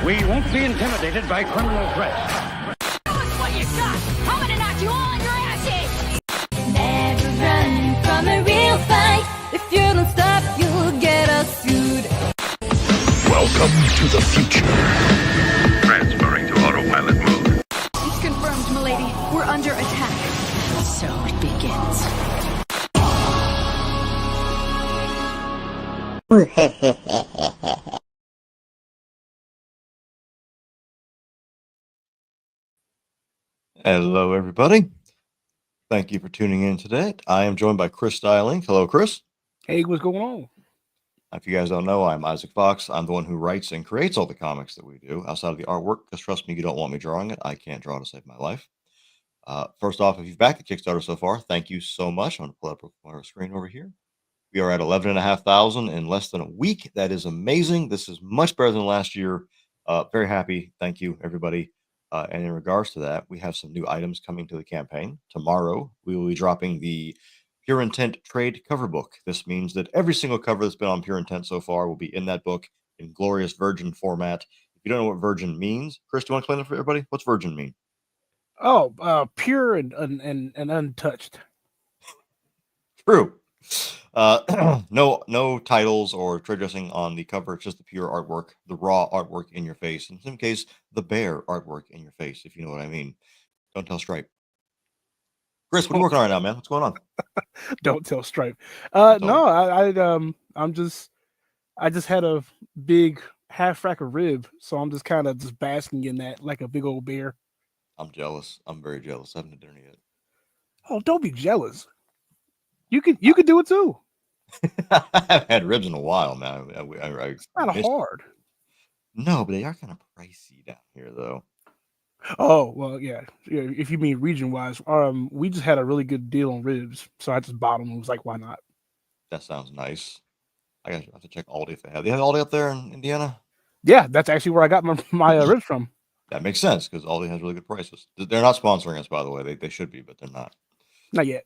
We won't be intimidated by criminal threats. Show us what you got! I'm gonna knock you all on your asses! Never run from a real fight. If you don't stop, you'll get us sued. Welcome to the future. Transferring to autopilot mode. It's confirmed, milady. We're under attack. So it begins. Hello, everybody. Thank you for tuning in today. I am joined by Chris Styling. Hello, Chris. Hey, what's going on? If you guys don't know, I'm Isaac Fox. I'm the one who writes and creates all the comics that we do outside of the artwork, because trust me, you don't want me drawing it. I can't draw to save my life. First off, if you've backed the Kickstarter so far, thank you so much. I'm going to pull up our screen over here. We are at 11,500 in less than a week. That is amazing. This is much better than last year. Very happy. Thank you, everybody. And in regards to that, we have some new items coming to the campaign. Tomorrow, we will be dropping the Pure Intent trade cover book. This means that every single cover that's been on Pure Intent so far will be in that book in glorious Virgin format. If you don't know what Virgin means, Chris, do you want to explain it for everybody? What's Virgin mean? Oh, pure and untouched. True. No titles or trade dressing on the cover. It's just the pure artwork, the raw artwork in your face. In some case, the bare artwork in your face, if you know what I mean. Don't tell Stripe. Chris, what are you working on right now, man? What's going on? Don't tell Stripe. Don't. No, I just had a big half rack of rib, so I'm just kind of just basking in that like a big old bear. I'm jealous. I'm very jealous. I haven't had dinner yet. Oh, don't be jealous. You could do it too. I haven't had ribs in a while, man. It's not hard. No, but they are kind of pricey down here, though. Oh, well, yeah. If you mean region wise, we just had a really good deal on ribs, so I just bought them. It was like, why not? That sounds nice. I have to check Aldi if they have. They have Aldi up there in Indiana? Yeah, that's actually where I got my ribs from. That makes sense because Aldi has really good prices. They're not sponsoring us, by the way. They should be, but they're not. Not yet.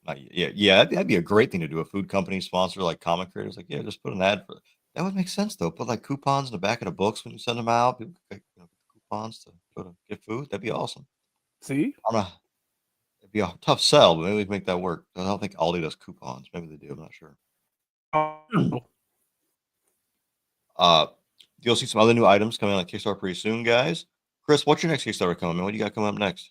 Not yet. Yeah, that'd be a great thing to do. A food company sponsor like comic creators. Like, yeah, just put an ad for that. Would make sense though. Put like coupons in the back of the books when you send them out. People get, coupons to go to get food. That'd be awesome. See, it'd be a tough sell, but maybe we can make that work. I don't think Aldi does coupons. Maybe they do. I'm not sure. You'll see some other new items coming on Kickstarter pretty soon, guys. Chris, what's your next Kickstarter coming, man? What do you got coming up next?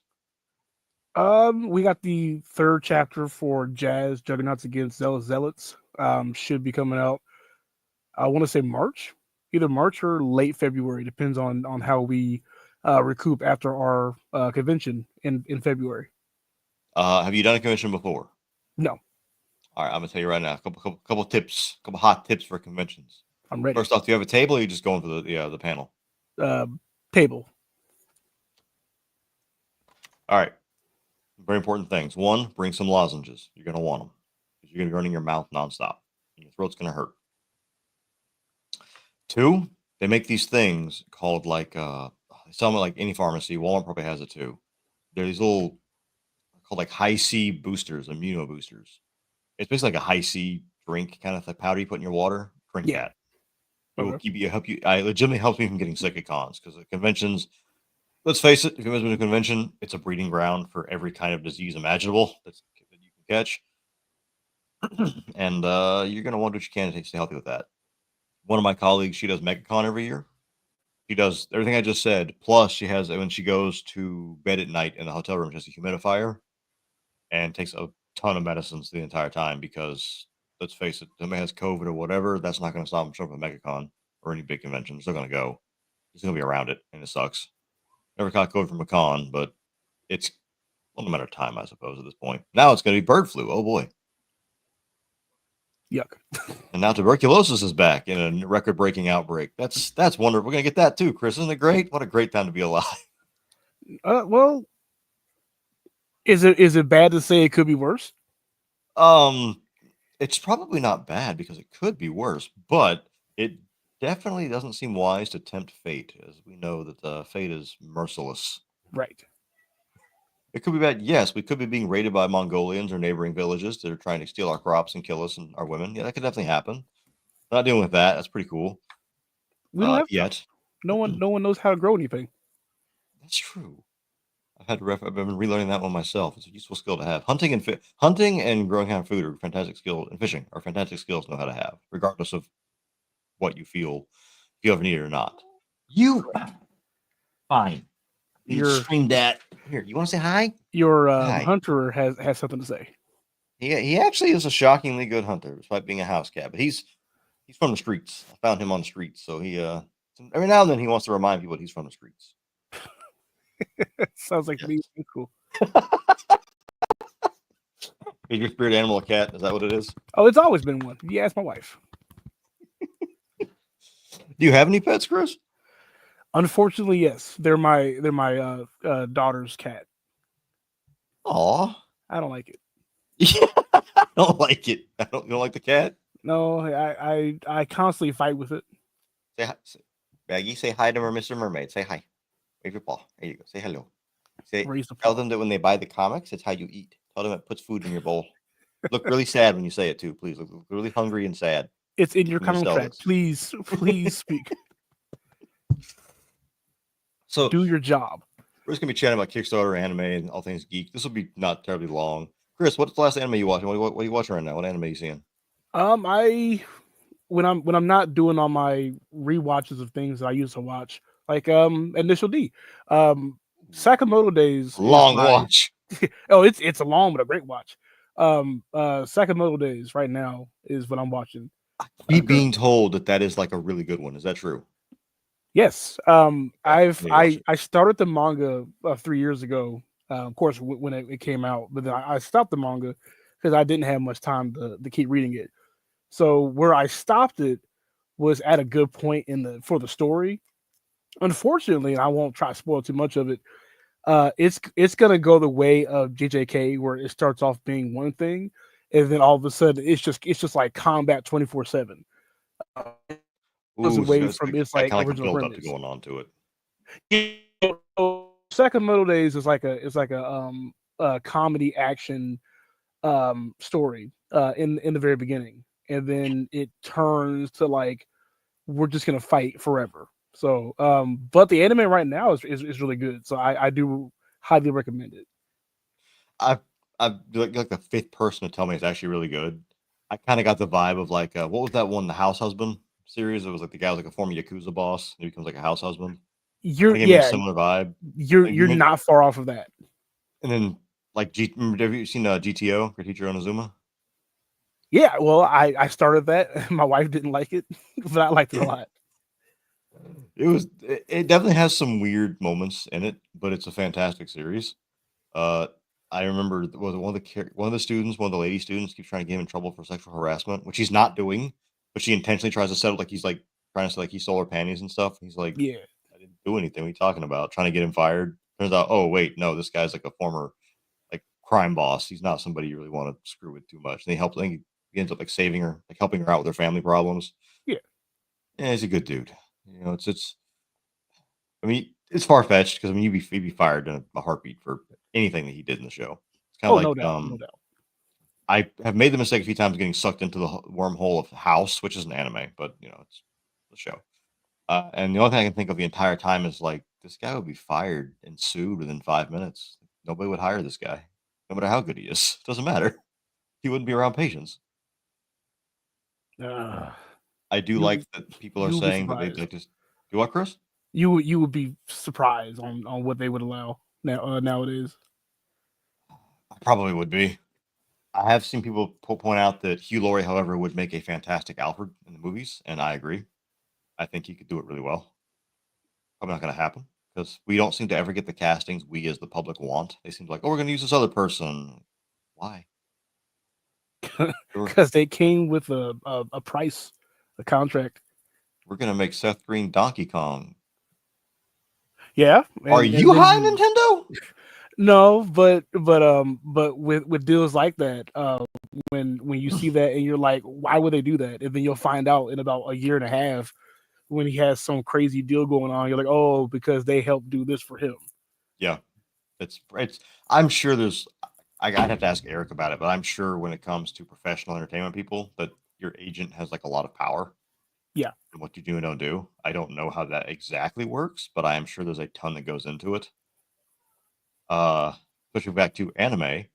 We got the third chapter for Jazz Juggernauts Against Zealous Zealots. Should be coming out. I want to say March, either March or late February, depends on how we recoup after our convention in February. Have you done a convention before? No. All right, I'm gonna tell you right now. A couple tips, couple hot tips for conventions. I'm ready. First off, do you have a table or are you just going for the panel? Table. All right. Very important things. One, bring some lozenges. You're going to want them because you're going to be running your mouth nonstop. And your throat's going to hurt. Two, they make these things called like, they sell them at like any pharmacy. Walmart probably has it too. They're these little, called like high C boosters, immuno boosters. It's basically like a high C drink, kind of like powder you put in your water. Drink that. It will help you. It legitimately helps me from getting sick at cons because the conventions, let's face it, if you've been to a convention, it's a breeding ground for every kind of disease imaginable that you can catch. And you're going to want what you can to stay healthy with that. One of my colleagues, she does MegaCon every year. She does everything I just said. Plus, she has, when she goes to bed at night in the hotel room, she has a humidifier and takes a ton of medicines the entire time because, let's face it, if somebody has COVID or whatever, that's not going to stop them from showing up at MegaCon or any big convention. They're still going to go. He's going to be around it, and it sucks. Never caught COVID from a con, but it's a matter of time, I suppose, at this point. Now it's going to be bird flu. Oh, boy. Yuck. And now tuberculosis is back in a record-breaking outbreak. That's wonderful. We're going to get that too, Chris. Isn't it great? What a great time to be alive. Well, is it bad to say it could be worse? It's probably not bad because it could be worse, but it definitely doesn't seem wise to tempt fate, as we know that fate is merciless. Right. It could be bad. Yes, we could be being raided by Mongolians or neighboring villages that are trying to steal our crops and kill us and our women. Yeah, that could definitely happen. Not dealing with that. That's pretty cool. We don't have yet. No one knows how to grow anything. That's true. I've been relearning that one myself. It's a useful skill to have. Hunting and growing kind of food are fantastic skills, and fishing are fantastic skills to know how to have, regardless of what you feel, if you have a need or not. You fine. Stream that. Here, you want to say hi? Your Hi. hunter has something to say. He actually is a shockingly good hunter, despite being a house cat. But he's from the streets. I found him on the streets, so he every now and then he wants to remind people that he's from the streets. Sounds like me. Cool. Is your spirit animal a cat? Is that what it is? Oh, it's always been one. You ask my wife. Do you have any pets, Chris? Unfortunately, yes. They're my daughter's cat. Aw. I don't like it. I don't like it. You don't like the cat? No, I constantly fight with it. Say hi. Baggy, say hi to Mr. Mermaid. Say hi. Wave your paw. There you go. Say hello. Tell them that when they buy the comics, it's how you eat. Tell them it puts food in your bowl. Look really sad when you say it too, please. Look really hungry and sad. It's in your contract. Please speak. So do your job. We're just gonna be chatting about Kickstarter, anime, and all things geek. This will be not terribly long. Chris, what's the last anime you watching? What are you watching right now? What anime are you seeing? When I'm not doing all my rewatches of things that I used to watch, like Initial D, Sakamoto Days. Long watch. Oh, it's a long but a great watch. Sakamoto Days right now is what I'm watching. I keep being told that is like a really good one. Is that true? Yes. I started the manga 3 years ago. Of course, when it came out, but then I stopped the manga because I didn't have much time to keep reading it. So where I stopped it was at a good point for the story. Unfortunately, and I won't try to spoil too much of it. It's gonna go the way of JJK, where it starts off being one thing, and then all of a sudden it's just like combat 24/7. Away from its like kind of original build up premise. to going on to it. Sakamoto Days is like a comedy action story in the very beginning, and then it turns to like we're just gonna fight forever. So but the anime right now is really good, so I do highly recommend it. I've like the fifth person to tell me it's actually really good. I kind of got the vibe of like what was that one, the House Husband series? It was like the guy was like a former Yakuza boss, and he becomes like a house husband. A similar vibe. You're not far off of that. And then like have you seen GTO, Teacher Onizuma? Yeah, well, I started that. My wife didn't like it, but I liked it a lot. It definitely has some weird moments in it, but it's a fantastic series. I remember one of the students, one of the lady students, keeps trying to get him in trouble for sexual harassment, which he's not doing, but she intentionally tries to settle like he's like trying to say like he stole her panties and stuff. He's like, yeah, I didn't do anything. What are you talking about? Trying to get him fired. Turns out, oh wait, no, this guy's like a former like crime boss. He's not somebody you really want to screw with too much. And he ends up like saving her, like helping her out with her family problems. Yeah, he's a good dude. You know, it's. I mean, it's far fetched because I mean, you'd be fired in a heartbeat for anything that he did in the show. It's kind of like, no doubt. I have made the mistake a few times getting sucked into the wormhole of House, which is an anime, but you know, it's the show. And the only thing I can think of the entire time is like, this guy would be fired and sued within 5 minutes. Nobody would hire this guy, no matter how good he is. It doesn't matter. He wouldn't be around patients. I do like that people are saying that they'd like to do what, Chris? You would be surprised on what they would allow nowadays. I probably would be. I have seen people point out that Hugh Laurie, however, would make a fantastic Alfred in the movies, and I agree. I think he could do it really well. Probably not going to happen because we don't seem to ever get the castings we as the public want. They seem like, oh, we're going to use this other person. Why? Because they came with a price, a contract. We're going to make Seth Green Donkey Kong. Yeah. Are you high, Nintendo? No, but with deals like that, when you see that and you're like, why would they do that? And then you'll find out in about a year and a half when he has some crazy deal going on. You're like, oh, because they helped do this for him. Yeah, it's. I'm sure there's. I'd have to ask Eric about it, but I'm sure when it comes to professional entertainment people, that your agent has like a lot of power. Yeah. and what you do and don't do. I don't know how that exactly works, but I am sure there's a ton that goes into it. Switching back to anime,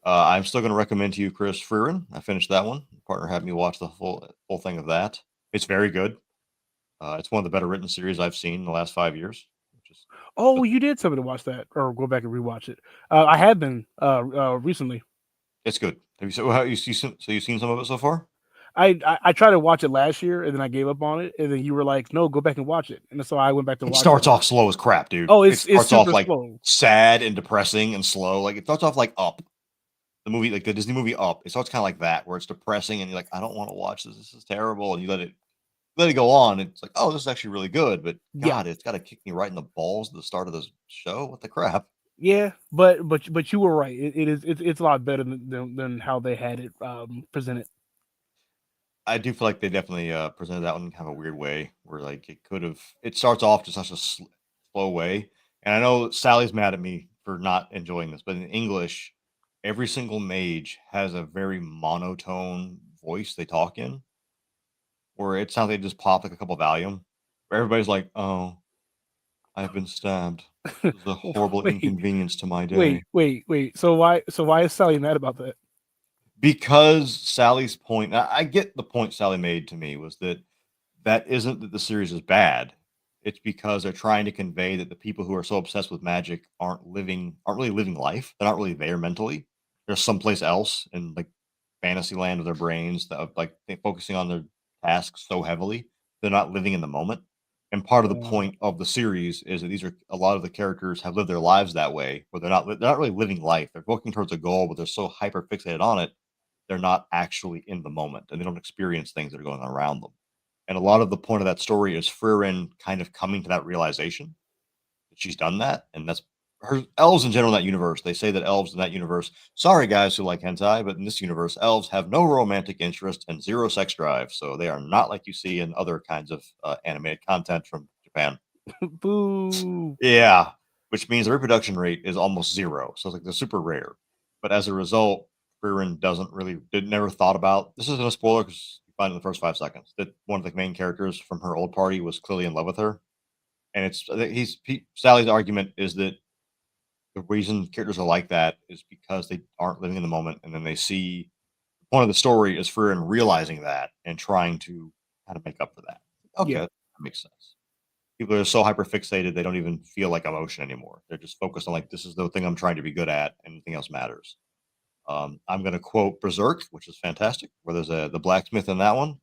I'm still going to recommend to you Chris Frieren. I finished that one. My partner had me watch the full thing of that. It's very good. It's one of the better written series I've seen in the last 5 years. Which is, Oh, you did tell me to watch that or go back and rewatch it. I had been recently. it's good. Have you so how you see so you've seen some of it so far? I tried to watch it last year and then I gave up on it. And then you were like, no, go back and watch it. And so I went back to It watch it. starts off slow as crap, dude. Oh, It it's starts off super like slow. sad and depressing and slow. Like it starts off like Up, the movie, like the Disney movie Up. It starts kind of like that, where it's depressing and you're like, I don't want to watch this. This is terrible. And you let it go on. It's like, oh, this is actually really good. But Yeah. God, it's got to kick me right in the balls at the start of the show. What the crap? Yeah, but you were right. It's a lot better than how they had it presented. I do feel like they definitely presented that one in kind of a weird way, where like it starts off just such a slow way. And I know Sally's mad at me for not enjoying this, but in English, every single mage has a very monotone voice they talk in, where it sounds like they just pop like a couple Valium, where everybody's like, "Oh, I've been stabbed. This is a horrible Wait, inconvenience to my day." wait. So why is Sally mad about that? Because Sally's point, I get the point Sally made to me was that isn't that the series is bad. It's because they're trying to convey that the people who are so obsessed with magic aren't really living life. They're not really there mentally. They're someplace else in like fantasy land of their brains that like focusing on their tasks so heavily. They're not living in the moment. And part of the Uh, point of the series is that these are a lot of the characters have lived their lives that way, where they're not really living life. They're working towards a goal, but they're so hyper fixated on it they're not actually in the moment and they don't experience things that are going on around them. And a lot of the point of that story is Frieren kind of coming to that realization that she's done that. And that's her elves in general in that universe. They say that elves in that universe, sorry guys who like hentai, but in this universe, elves have no romantic interest and zero sex drive. So they are not like you see in other kinds of animated content from Japan. boo. Yeah, which means the reproduction rate is almost zero. So it's like they're super rare. But as a result, Frieren never thought about this isn't a spoiler because you find in the first 5 seconds that one of the main characters from her old party was clearly in love with her. And Sally's argument is that the reason characters are like that is because they aren't living in the moment. And then they see one of the story is Frieren realizing that and trying to kind of make up for that. Okay, Yeah. that makes sense. People are so hyper fixated they don't even feel like emotion anymore. They're just focused on like this is the thing I'm trying to be good at, and anything else matters. I'm going to quote Berserk, which is fantastic. Where there's the blacksmith in that one.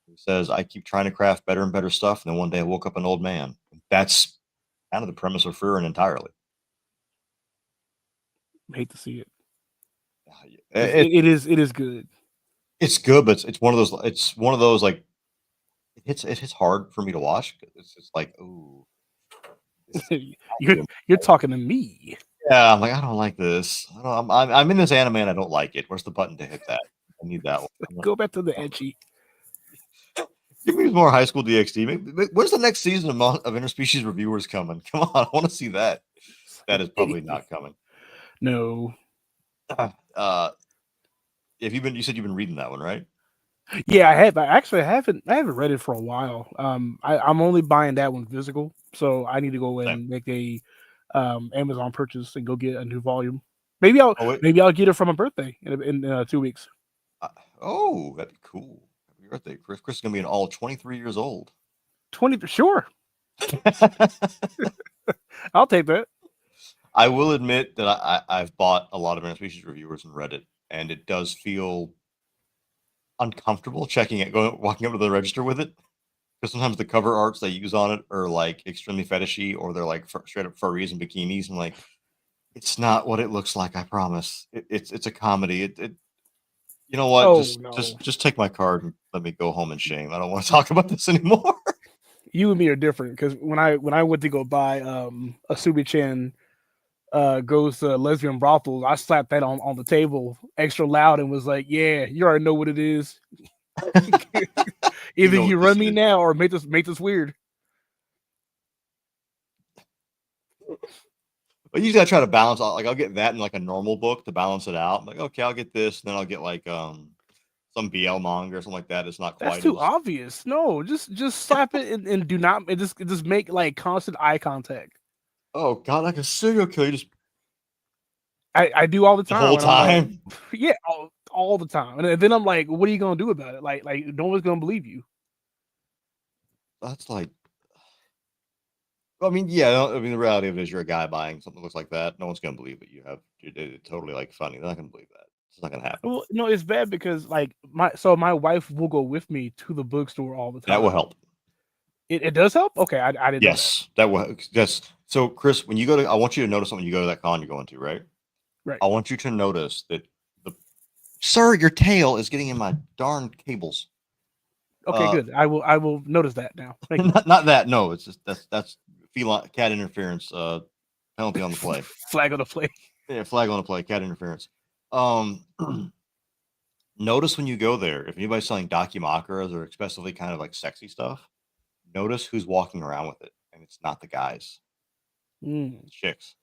He says, "I keep trying to craft better and better stuff, and then one day I woke up an old man." That's kind of the premise of Frieren entirely. Hate to see it. It, It is good. it's good, but it's one of those. It's one of those like it hits hard for me to watch. It's just like, ooh, this is You're talking to me. yeah, I'm like, I don't like this. I don't, I'm in this anime and I don't like it. Where's the button to hit that? I need that one. Go back to the etchy. Give me more high school DxD. Where's the next season of Interspecies Reviewers coming? Come on, I want to see that. That is probably not coming. No. Uh, you said you've been reading that one, right? Yeah, I have. I haven't read it for a while. I'm only buying that one physical, so I need to go Same. and make a Amazon purchase and go get a new volume. Maybe I'll Oh, wait. maybe I'll get it for my birthday in 2 weeks. Oh, that'd be cool. Happy birthday, Chris. Chris is gonna be all 23 years old. 20, sure. I'll take that. I will admit that I've bought a lot of Interspecies Reviewers and read it, and it does feel uncomfortable walking up to the register with it. Because sometimes the cover arts they use on it are like extremely fetishy, or they're like straight up furries and bikinis. And like, it's not what it looks like. I promise. It's a comedy. You know what? Oh Just no, just take my card and let me go home in shame. I don't want to talk about this anymore. you and me are different because when I went to go buy a Subi-chan goes to lesbian brothels, I slapped that on the table extra loud and was like, "Yeah, you already know what it is. Either know what you this run me is. now or make this weird." But usually I try to balance out. Like I'll get that in like a normal book to balance it out. I'm like, okay, I'll get this, and then I'll get like some some BL manga or something like that. It's not That's quite too as obvious. No, just slap it and do not just make like constant eye contact. oh god, like a serial killer just I do all the the time. whole And I'm like, time. yeah, all the time. And then I'm like, what are you gonna do about it? Like no one's gonna believe you. That's like, I mean, yeah. I mean, the reality of it is, you're a guy buying something that looks like that. No one's gonna believe it. You have it's totally like funny. They're not gonna believe that. It's not gonna happen. Well, no, it's bad because like my wife will go with me to the bookstore all the That will time. help. It does help. Okay, I didn't know that. Yes, that will. Yes. So, Chris, when you go to, I want you to notice something. When you go to that con you're going to, right? Right. I want you to notice that the sir, your tail is getting in my darn cables. Okay, good. I will notice that now. Thank you. Not that. No, it's just that's feline cat interference. Penalty on the play. Flag on the play. Yeah, flag on the play. Cat interference. Um, notice when you go there, if anybody's selling documakuras or excessively kind of like sexy stuff, notice who's walking around with it, and it's not the guys, Mm. it's chicks.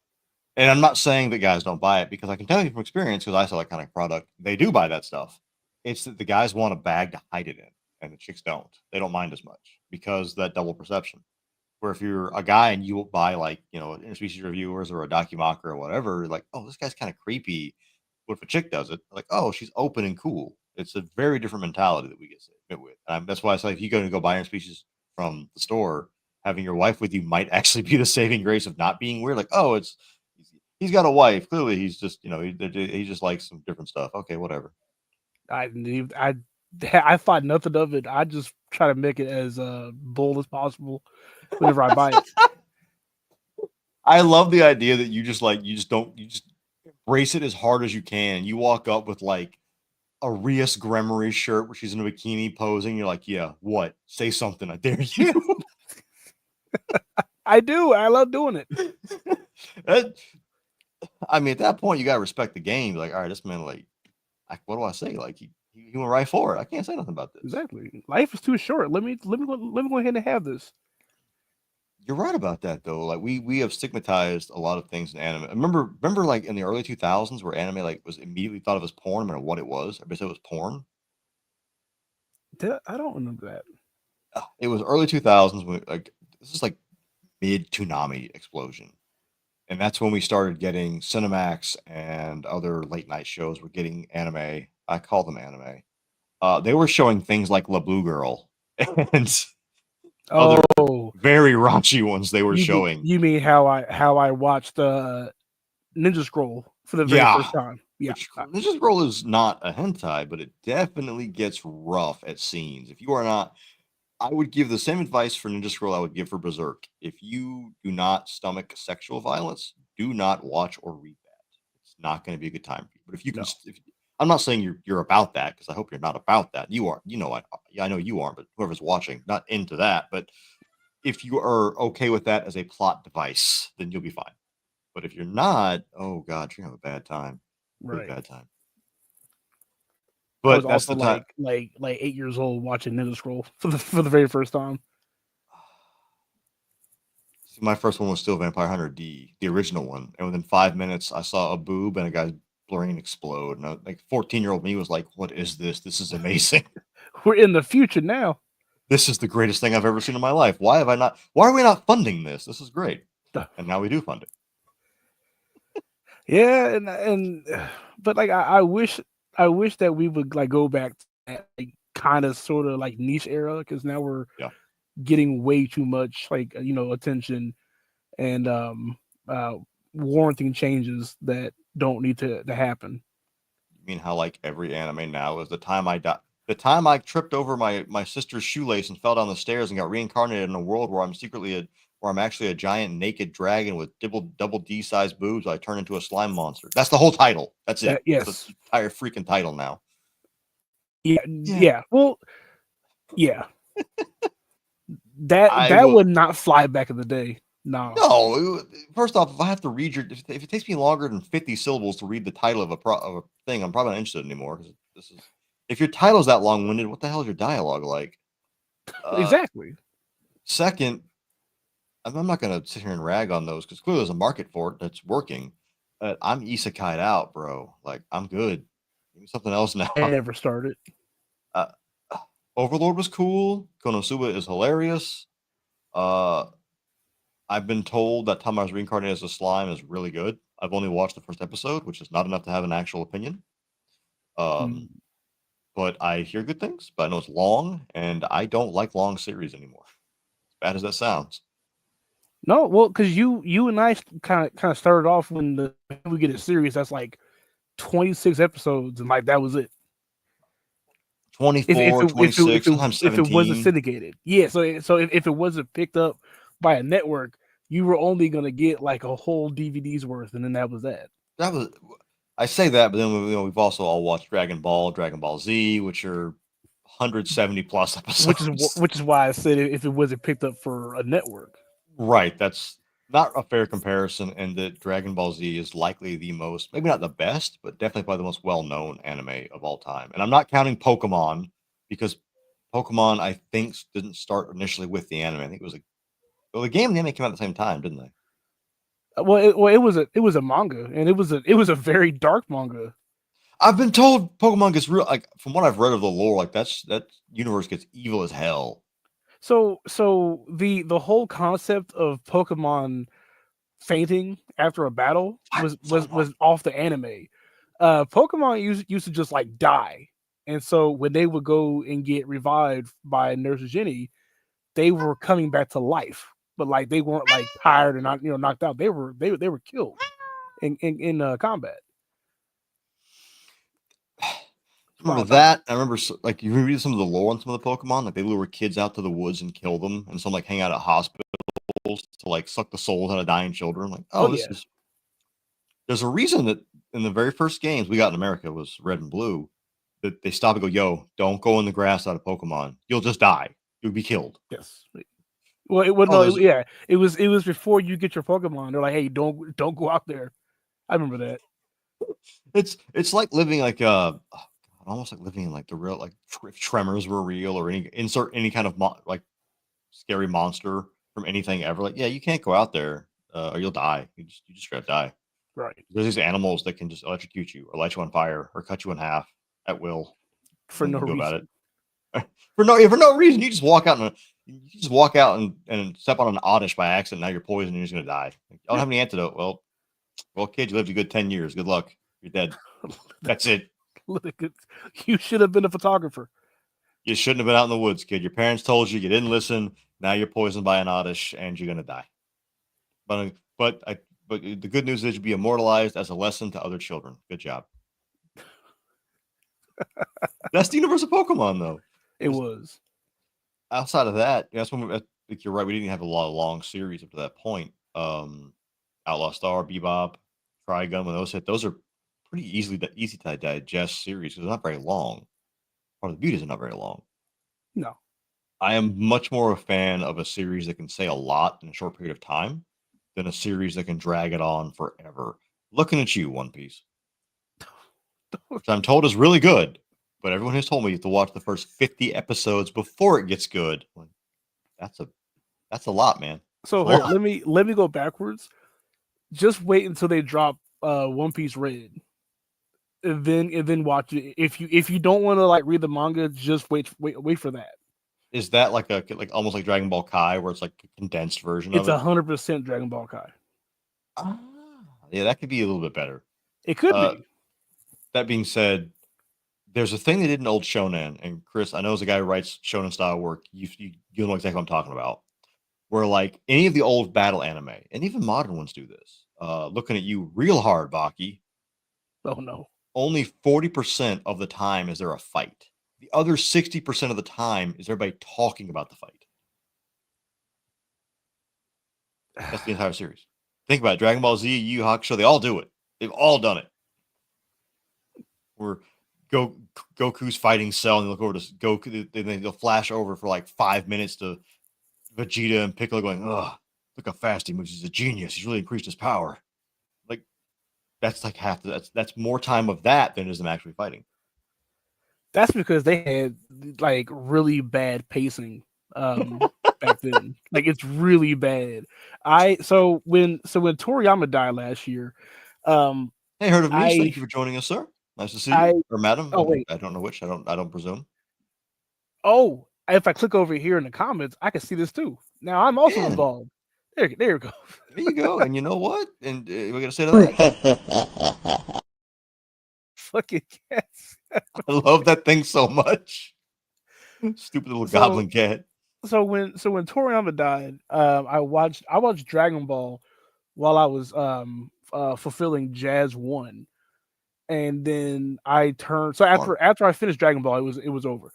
And I'm not saying that guys don't buy it, because I can tell you from experience, because I sell that kind of product, they do buy that stuff. It's that the guys want a bag to hide it in, and the chicks don't. They don't mind as much because that double perception. Where if you're a guy and you buy, like, interspecies reviewers or a documakura or whatever, you're like, oh, this guy's kind of creepy. But if a chick does it, like, oh, she's open and cool. It's a very different mentality that we get hit with. That's why I say, if you go buy interspecies from the store, having your wife with you might actually be the saving grace of not being weird. Like, oh, he's got a wife. Clearly, he's just he just likes some different stuff. Okay, whatever. I thought nothing of it. I just try to make it as bold as possible whenever I buy it. I love the idea that you just embrace it as hard as you can. You walk up with like a Rias Gremory shirt where she's in a bikini posing. You're like, yeah, what? Say something, I dare you. I do. I love doing it. I mean, at that point, you gotta respect the game. Like, all right, this man, like, what do I say? Like, he went right for it. I can't say nothing about this. Exactly. Life is too short. Let me go ahead and have this. You're right about that, though. Like, we have stigmatized a lot of things in anime. Remember, like in the early 2000s, where anime like was immediately thought of as porn, no matter what it was. Everybody said it was porn. I don't remember that. It was early 2000s when, like, this is like mid Toonami explosion, and that's when we started getting Cinemax and other late night shows were getting anime. I call them anime. They were showing things like La Blue Girl and other very raunchy ones they were showing. You mean how I watched Ninja Scroll for the very first time? Yeah. Ninja Scroll is not a hentai, but it definitely gets rough at scenes. If you are not, I would give the same advice for Ninja Scroll I would give for Berserk. If you do not stomach sexual violence, do not watch or read that. It's not going to be a good time for you. But if you can, I'm not saying you're about that, because I hope you're not about that. You are, I know you aren't, but whoever's watching, not into that. But if you are okay with that as a plot device, then you'll be fine. But if you're not, oh god, you're gonna have a bad time. Really bad time. But that's the time. Like 8 years old watching Ninja Scroll for the very first time. See, my first one was still Vampire Hunter D, the original one, and within 5 minutes, I saw a boob and a guy's brain explode, and like 14-year-old me was like, "What is this? This is amazing." We're in the future now. This is the greatest thing I've ever seen in my life. Why are we not funding this? This is great. And now we do fund it. Yeah, but like I wish that we would like go back to that like, kind of sort of like niche era, because now we're getting way too much like attention and warranting changes that don't need to happen. You mean how like every anime now is the time I tripped over my sister's shoelace and fell down the stairs and got reincarnated in a world where I'm actually a giant naked dragon with double D-sized boobs. I turn into a slime monster. That's the whole title. That's it. Yes. That's the entire freaking title now. Yeah. Well, yeah. that would not fly back in the day. No. First off, if I have to read if it takes me longer than 50 syllables to read the title of a thing, I'm probably not interested anymore. If your title's that long-winded, what the hell is your dialogue like? Exactly. Second, I'm not going to sit here and rag on those, because clearly there's a market for it that's working. I'm isekai'd out, bro. Like, I'm good. Give me something else now. I never started. Overlord was cool. Konosuba is hilarious. Uh, I've been told that Tama's reincarnated as a slime is really good. I've only watched the first episode, which is not enough to have an actual opinion. Mm. But I hear good things. But I know it's long, and I don't like long series anymore. As bad as that sounds. No, well, because you and I kind of started off when we get a series that's like 26 episodes, and like that was it. 24, 26, sometimes if it wasn't 17. syndicated, yeah. So if it wasn't picked up by a network, you were only gonna get like a whole DVD's worth, and then that was that. That was. I say that, but then we've also all watched Dragon Ball Z, which are 170 plus episodes. Which is why I said if it wasn't picked up for a network. Right. That's not a fair comparison, and that Dragon Ball Z is likely the most, maybe not the best, but definitely probably the most well-known anime of all time. And I'm not counting Pokemon because Pokemon, I think, didn't start initially with the anime. I think it was the game and the anime came out at the same time, didn't they? It was a manga, and it was a very dark manga. I've been told Pokemon gets real, like from what I've read of the lore, like that universe gets evil as hell. So the whole concept of Pokemon fainting after a battle was off the anime. Pokemon used to just like die, and so when they would go and get revived by Nurse Jenny, they were coming back to life, but like they weren't like tired or not knocked out. They were killed in combat. Remember that? I remember like you read some of the lore on some of the Pokemon, like they lure kids out to the woods and kill them, and some like hang out at hospitals to like suck the souls out of dying children. Like, this is. There's a reason that in the very first games we got in America was Red and Blue, that they stop and go, "Yo, don't go in the grass out of Pokemon. You'll just die. You'll be killed." Yes. Well, it was before you get your Pokemon. They're like, "Hey, don't go out there." I remember that. It's like living like almost like living in like the real, like if Tremors were real, or insert any kind of like scary monster from anything ever. Like, yeah, you can't go out there or you'll die. You just gotta die. Right. There's these animals that can just electrocute you or light you on fire or cut you in half at will. For no reason. About it. for no reason. You just walk out and step on an oddish by accident. Now you're poisoned and you're just gonna die. Like, I don't have any antidote. Well, kid, you lived a good 10 years. Good luck. You're dead. That's it. You should have been a photographer. You shouldn't have been out in the woods, kid. Your parents told you. You didn't listen. Now you're poisoned by an oddish, and you're gonna die. But the good news is you'll be immortalized as a lesson to other children. Good job. That's the universe of Pokemon, though. It was. Outside of that, that's when I think you're right. We didn't have a lot of long series up to that point. Outlaw Star, Bebop, Trigun, when those hit, those are pretty easy to digest series because they're not very long. Part of the beauty is they're not very long. No. I am much more a fan of a series that can say a lot in a short period of time than a series that can drag it on forever. Looking at you, One Piece. Which I'm told is really good, but everyone has told me you have to watch the first 50 episodes before it gets good. Like, that's a lot, man. So let me go backwards. Just wait until they drop One Piece Red. And then watch it. If you don't want to like read the manga, just wait for that. Is that like almost like Dragon Ball Kai, where it's like a condensed version of it? It's 100% Dragon Ball Kai. Yeah, that could be a little bit better. It could be. That being said, there's a thing they did in old shonen, and Chris, I know as a guy who writes shonen style work, you know exactly what I'm talking about. Where like any of the old battle anime, and even modern ones do this. Looking at you real hard, Baki. Oh no. Only 40% of the time is there a fight. The other 60% of the time is everybody talking about the fight. That's the entire series. Think about it. Dragon Ball Z, Yu Yu Hakusho, they all do it. They've all done it. Where Goku's fighting Cell, and they look over to Goku, they'll flash over for like 5 minutes to Vegeta and Piccolo going, "Ugh, look how fast he moves. He's a genius. He's really increased his power." Like, that's like that's more time of that than is them actually fighting. That's because they had like really bad pacing back then. Like, it's really bad. So when Toriyama died last year, Hey, heard of me? Thank you for joining us, sir. Nice to see you, or madam. Oh wait, I don't know which. I don't presume. Oh, if I click over here in the comments, I can see this too. Now I'm also Yeah. involved. There you go. There you go. And you know what? And we're gonna say to that. Fucking cats. I love that thing so much. Stupid little So goblin cat. when Toriyama died, I watched Dragon Ball while I was fulfilling Jazz 1. And then I turned so Smart. after I finished Dragon Ball, it was over.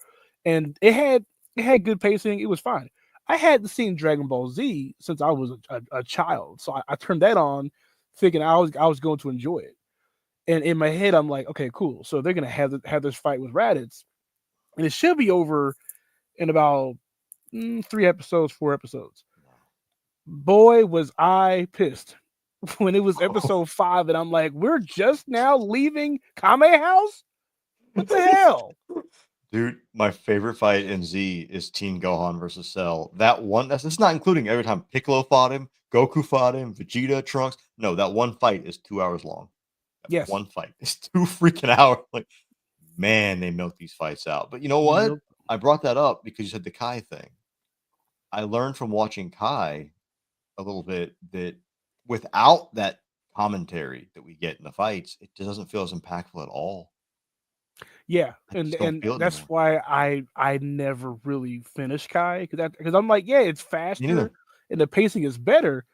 And it had good pacing, it was fine. I hadn't seen Dragon Ball Z since I was a child. So I turned that on thinking I was going to enjoy it. And in my head, I'm like, okay, cool. So they're gonna have this fight with Raditz, and it should be over in about 3 episodes, 4 episodes. Boy, was I pissed when it was episode 5, and I'm like, we're just now leaving Kame House? What the hell? Dude, my favorite fight in Z is Teen Gohan versus Cell. That one, that's not including every time Piccolo fought him, Goku fought him, Vegeta, Trunks. No, that one fight is 2 hours long. That Yes. one fight is 2 freaking hours. Like, man, they milk these fights out. But you know what? Nope. I brought that up because you said the Kai thing. I learned from watching Kai a little bit that without that commentary that we get in the fights, it just doesn't feel as impactful at all. Yeah, I and just don't feel it that's anymore. why I never really finished Kai because I'm like, yeah, it's Me neither. faster and the pacing is better,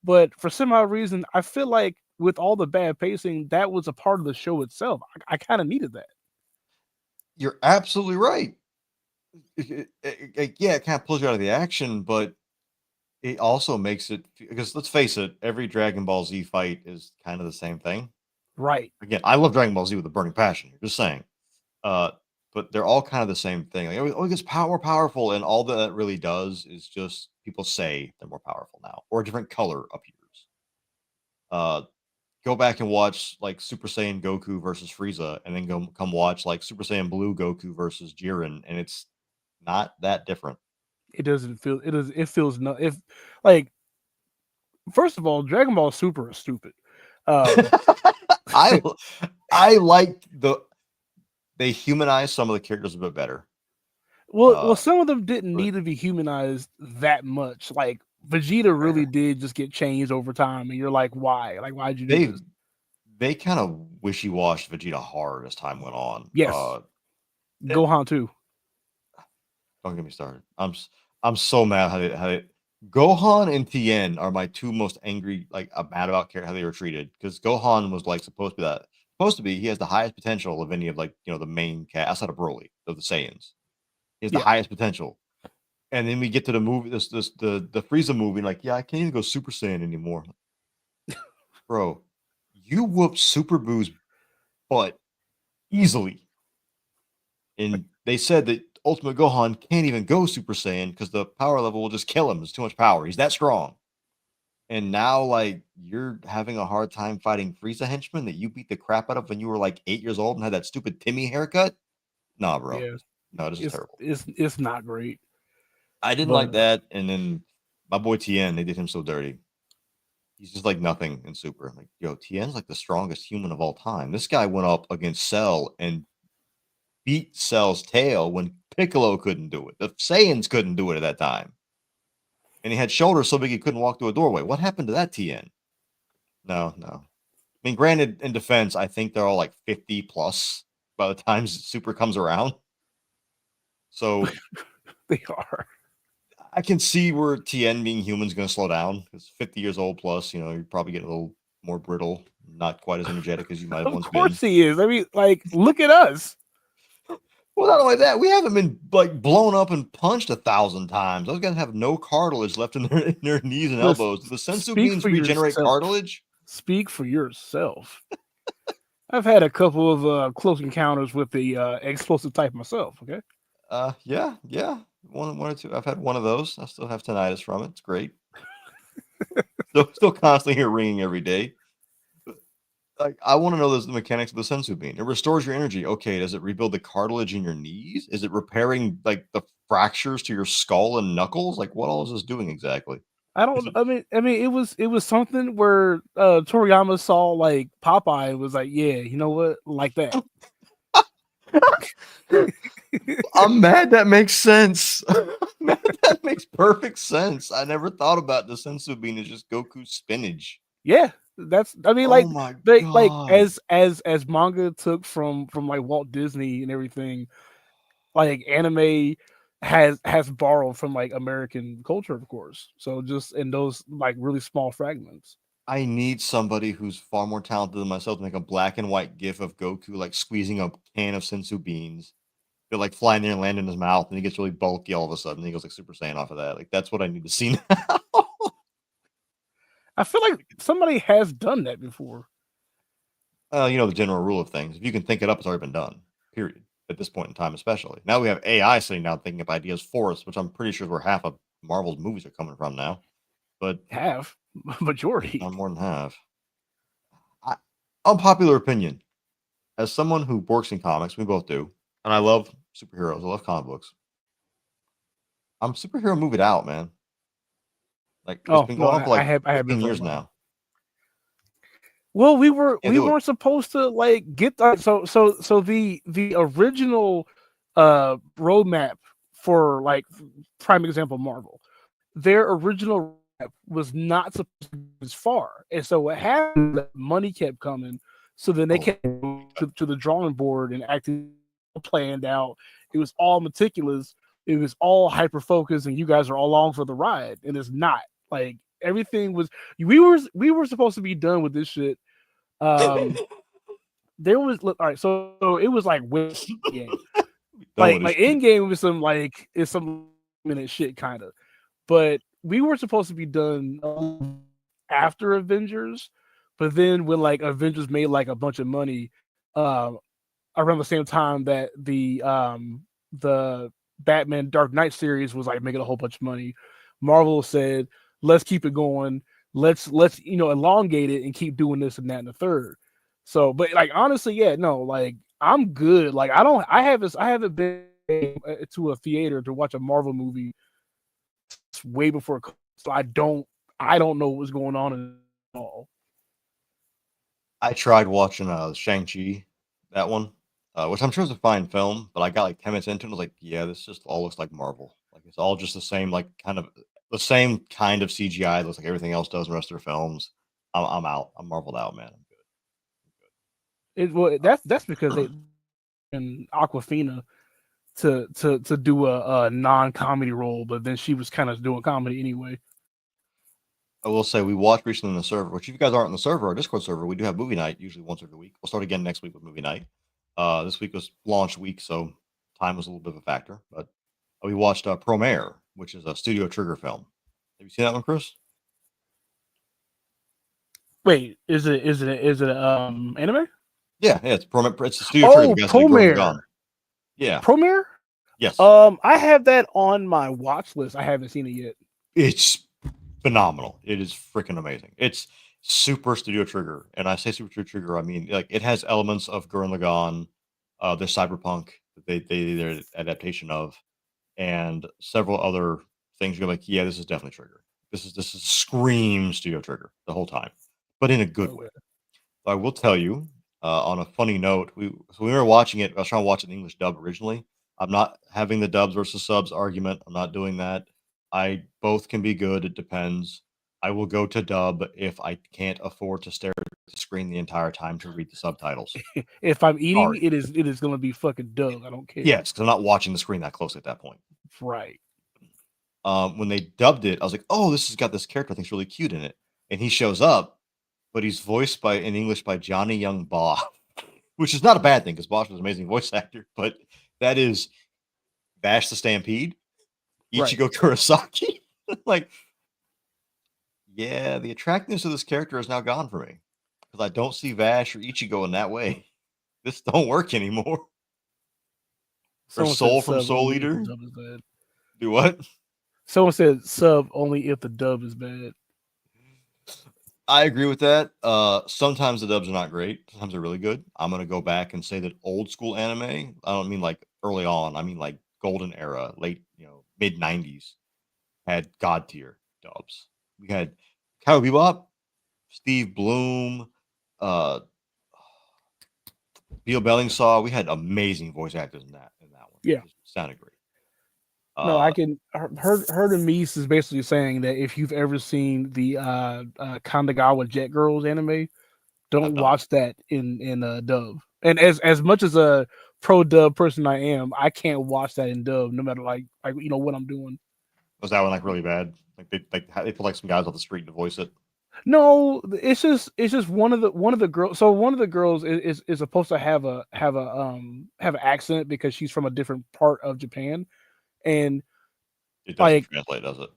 but for some odd reason, I feel like with all the bad pacing, that was a part of the show itself. I kind of needed that. You're absolutely right. Yeah, it kind of pulls you out of the action, but it also makes it because let's face it, every Dragon Ball Z fight is kind of the same thing. Right. Again, I love Dragon Ball Z with a burning passion. Just saying, uh, but they're all kind of the same thing. Like, oh, it gets more powerful, and all that really does is just people say they're more powerful now, or a different color appears. Go back and watch like Super Saiyan Goku versus Frieza, and then come watch like Super Saiyan Blue Goku versus Jiren, and it's not that different. It doesn't feel it feels no if like first of all, Dragon Ball Super is stupid. I I like they humanize some of the characters a bit better. Well, some of them didn't But need to be humanized that much. Like Vegeta really fair. did just get changed over time, and you're like, why? Like, why'd you do They this? they kind of wishy-washed Vegeta hard as time went on. Yes, It, Gohan too. don't get me started. I'm so mad how they Gohan and Tien are my two most angry. Like I'm mad about how they were treated because Gohan was like supposed to be he has the highest potential of any of like the main cat outside of Broly of the Saiyans. He has the Yeah, highest potential. And then we get to the movie, the Frieza movie, and like, yeah, I can't even go Super Saiyan anymore. Bro, you whooped Super Boo's butt easily. And they said that Ultimate Gohan can't even go Super Saiyan because the power level will just kill him. It's too much power. He's that strong. And now, like, you're having a hard time fighting Frieza henchmen that you beat the crap out of when you were like 8 years old and had that stupid Timmy haircut. Nah, bro. yeah. No, this is terrible. It's not great. I didn't like But that. And then my boy Tien, they did him so dirty. He's just like nothing in Super. Like, yo, Tien's like the strongest human of all time. This guy went up against Cell and beat Cell's tail when Piccolo couldn't do it. The Saiyans couldn't do it at that time. And he had shoulders so big he couldn't walk through a doorway. What happened to that Tien? No. I mean, granted, in defense, I think they're all like 50 plus by the time Super comes around. So they are. I can see where Tien being human is going to slow down because 50 years old plus, you're probably getting a little more brittle, not quite as energetic as you might have Of once course been. he is. I mean, like, look at us. Well, not only that, we haven't been like blown up and punched 1,000 times. Those guys have no cartilage left in their knees and Listen, elbows. Do the sensu speak beans for regenerate yourself. cartilage? Speak for yourself. I've had a couple of close encounters with the explosive type myself. Okay. Yeah. One or two. I've had one of those. I still have tinnitus from it. It's great. Still constantly hear ringing every day. Like, I want to know the mechanics of the sensu bean. It restores your energy. Okay, does it rebuild the cartilage in your knees? Is it repairing like the fractures to your skull and knuckles? Like, what all is this doing exactly? I Is don't. it, I mean, it was something where Toriyama saw like Popeye and was like, yeah, you know what, like that. I'm mad that makes sense. Mad that makes perfect sense. I never thought about the sensu bean as just Goku spinach. Yeah, that's. I mean, Oh like my they like god. as manga took from like Walt Disney and everything. Like anime has borrowed from like American culture, of course. So just in those like really small fragments. I need somebody who's far more talented than myself to make a black and white gif of Goku like squeezing a can of sensu beans. They're like flying there and land in his mouth, and he gets really bulky all of a sudden. He goes like Super Saiyan off of that. Like that's what I need to see now. I feel like somebody has done that before. You know the general rule of things. If you can think it up, it's already been done. Period. At this point in time, especially now we have AI sitting down thinking up ideas for us, which I'm pretty sure is where half of Marvel's movies are coming from now. But Have majority. not more than half. Unpopular opinion. As someone who works in comics, we both do, and I love superheroes. I love comic books. I'm superhero moved out, man. Like it's Oh been no, going on for like I have been 15 for a years while. now. Well, Can't we do it. weren't supposed to like get so the original roadmap for like prime example Marvel, their original roadmap was not supposed to be as far, and so what happened? That money kept coming, so then they Oh, kept to the drawing board and acting planned out. It was all meticulous. It was all hyper focused, and you guys are all along for the ride, and it's not like everything was. We were supposed to be done with this shit. There was all right, so it was like win game, done with this like shit. in game was some like it's some minute shit kind of, but we were supposed to be done after Avengers, but then when like Avengers made like a bunch of money, uh, around the same time that the Batman Dark Knight series was like making a whole bunch of money, Marvel said, "Let's keep it going. Let's elongate it and keep doing this and that and the third." So, but like honestly, yeah, no, like I'm good. Like I haven't been to a theater to watch a Marvel movie way before, so I don't know what's going on at all. I tried watching Shang-Chi, that one, which I'm sure is a fine film, but I got like 10 minutes into it and was like, yeah, this just all looks like Marvel. Like it's all just the same, like kind of the same kind of CGI. Looks like everything else does in the rest of their films. I'm out. I'm marveled out, man. I'm Well, that's because they and Aquafina to do a non-comedy role, but then she was kind of doing comedy anyway. I will say we watched recently on the server, which if you guys aren't on the server, our Discord server, we do have movie night usually once every week. We'll start again next week with movie night. This week was launch week, so time was a little bit of a factor. But we watched Promare, which is a Studio Trigger film. Have you seen that one, Chris? Wait, is it anime? Yeah, it's Promare. It's the Studio Trigger. Oh, The guys that did Gurren Promare. Lagann. Yeah. Promare. Yes. I have that on my watch list. I haven't seen it yet. It's phenomenal. It is freaking amazing. It's super Studio Trigger, and I say super Studio Trigger, I mean like it has elements of Gurren Lagann, the cyberpunk that they their adaptation of, and several other things. You're like, yeah, this is definitely Trigger. This is scream Studio Trigger the whole time, but in a good way. Okay. I will tell you, on a funny note, we were watching it. I was trying to watch it in English dub originally. I'm not having the dubs versus subs argument. I'm not doing that. I both can be good. It depends. I will go to dub if I can't afford to stare at the screen the entire time to read the subtitles. If I'm eating, Sorry. it is gonna be fucking dub. I don't care. Yes, because I'm not watching the screen that close at that point. Right. When they dubbed it, I was like, "Oh, this has got this character I think's really cute in it," and he shows up, but he's voiced by in English by Johnny Young Bosch, which is not a bad thing because Bosch was an amazing voice actor. But that is Bash the Stampede, Right. Ichigo Kurosaki. Like, yeah, the attractiveness of this character is now gone for me because I don't see Vash or Ichigo in that way. This don't work anymore. Or Someone said Soul from sub Soul only if the Eater. dub is bad. Do what? Someone said sub only if the dub is bad. I agree with that. Sometimes the dubs are not great. Sometimes they're really good. I'm gonna go back and say that old school anime. I don't mean like early on. I mean like golden era, late mid '90s had god tier dubs. We had Cowboy Bebop, Steve Bloom, uh, Beale Bellingsaw, we had amazing voice actors in that one. Yeah. It sounded great. No, I can. Her and Mies is basically saying that if you've ever seen the Kandagawa Jet Girls anime, don't watch that in dub. And as much as a pro dub person I am, I can't watch that in dub no matter like what I'm doing. Was that one like really bad? Like they put like some guys off the street to voice it. No, it's just one of the girls. So one of the girls is supposed to have an accent because she's from a different part of Japan, and it doesn't translate, does it?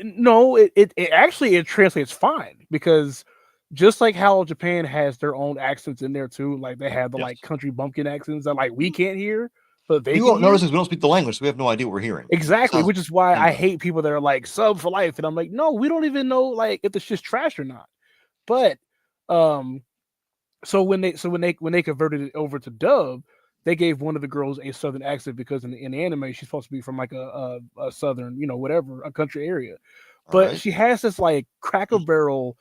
No, it actually it translates fine because just like how Japan has their own accents in there too, like they have the like country bumpkin accents that like we can't hear, but they you can won't hear. notice because we don't speak the language, so we have no idea what we're hearing. Exactly, which is why I hate people that are like sub for life, and I'm like, no, we don't even know like if the shit's trash or not. But so when they converted it over to dub, they gave one of the girls a southern accent because in the anime she's supposed to be from like a southern, whatever, a country area. But she has this like Cracker Barrel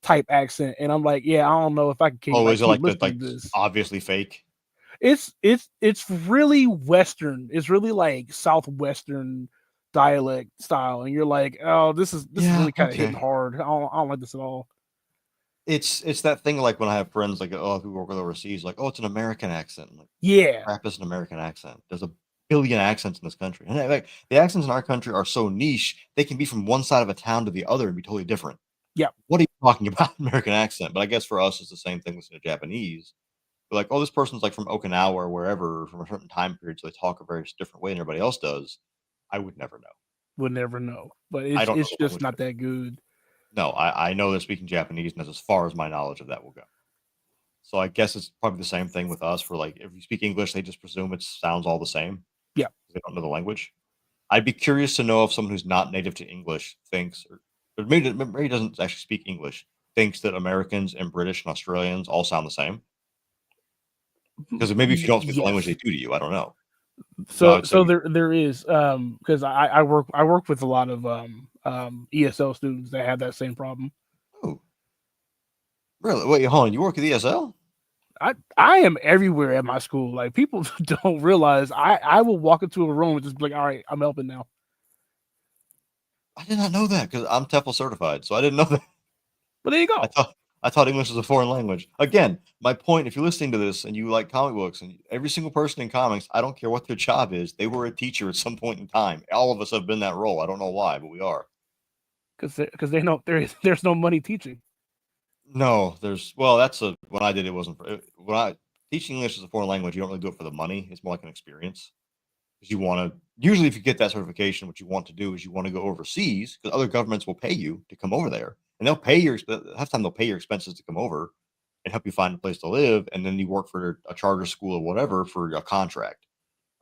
type accent, and I'm like, yeah, I don't know if I can keep, is it keep like listening to this. Obviously fake? It's really Western. It's really like Southwestern dialect style, and you're like, oh, this is really kind of hitting hard. I don't like this at all. It's that thing like when I have friends like who work overseas, like, oh, it's an American accent. I'm like, yeah, crap is an American accent. There's a billion accents in this country, and like the accents in our country are so niche they can be from one side of a town to the other and be totally different. Yeah, what are you talking about, American accent? But I guess for us it's the same thing with Japanese. We're like, oh, this person's like from Okinawa or wherever from a certain time period, so they talk a very different way than everybody else does. I would never know. Would never know, but it's just not that good. No, I know they're speaking Japanese, and that's as far as my knowledge of that will go. So I guess it's probably the same thing with us. For like, if you speak English, they just presume it sounds all the same. Yeah, they don't know the language. I'd be curious to know if someone who's not native to English thinks, or maybe doesn't actually speak English, thinks that Americans and British and Australians all sound the same. Because maybe if you don't speak the language they do to you, I don't know. So there is because I work with a lot of ESL students that have that same problem. Oh, really? Wait, hold on. You work at ESL? I am everywhere at my school. Like people don't realize I will walk into a room and just be like, all right, I'm helping now. I did not know that because I'm TEFL certified, so I didn't know that. But there you go. I thought English was a foreign language. Again, my point, if you're listening to this and you like comic books, and every single person in comics, I don't care what their job is, they were a teacher at some point in time. All of us have been that role. I don't know why, but we are. Because they know there's no money teaching. No, when I did it wasn't teaching English as a foreign language, you don't really do it for the money. It's more like an experience. Because you want to, usually if you get that certification, what you want to do is you want to go overseas because other governments will pay you to come over there. And they'll pay half the time they'll pay your expenses to come over and help you find a place to live. And then you work for a charter school or whatever for a contract.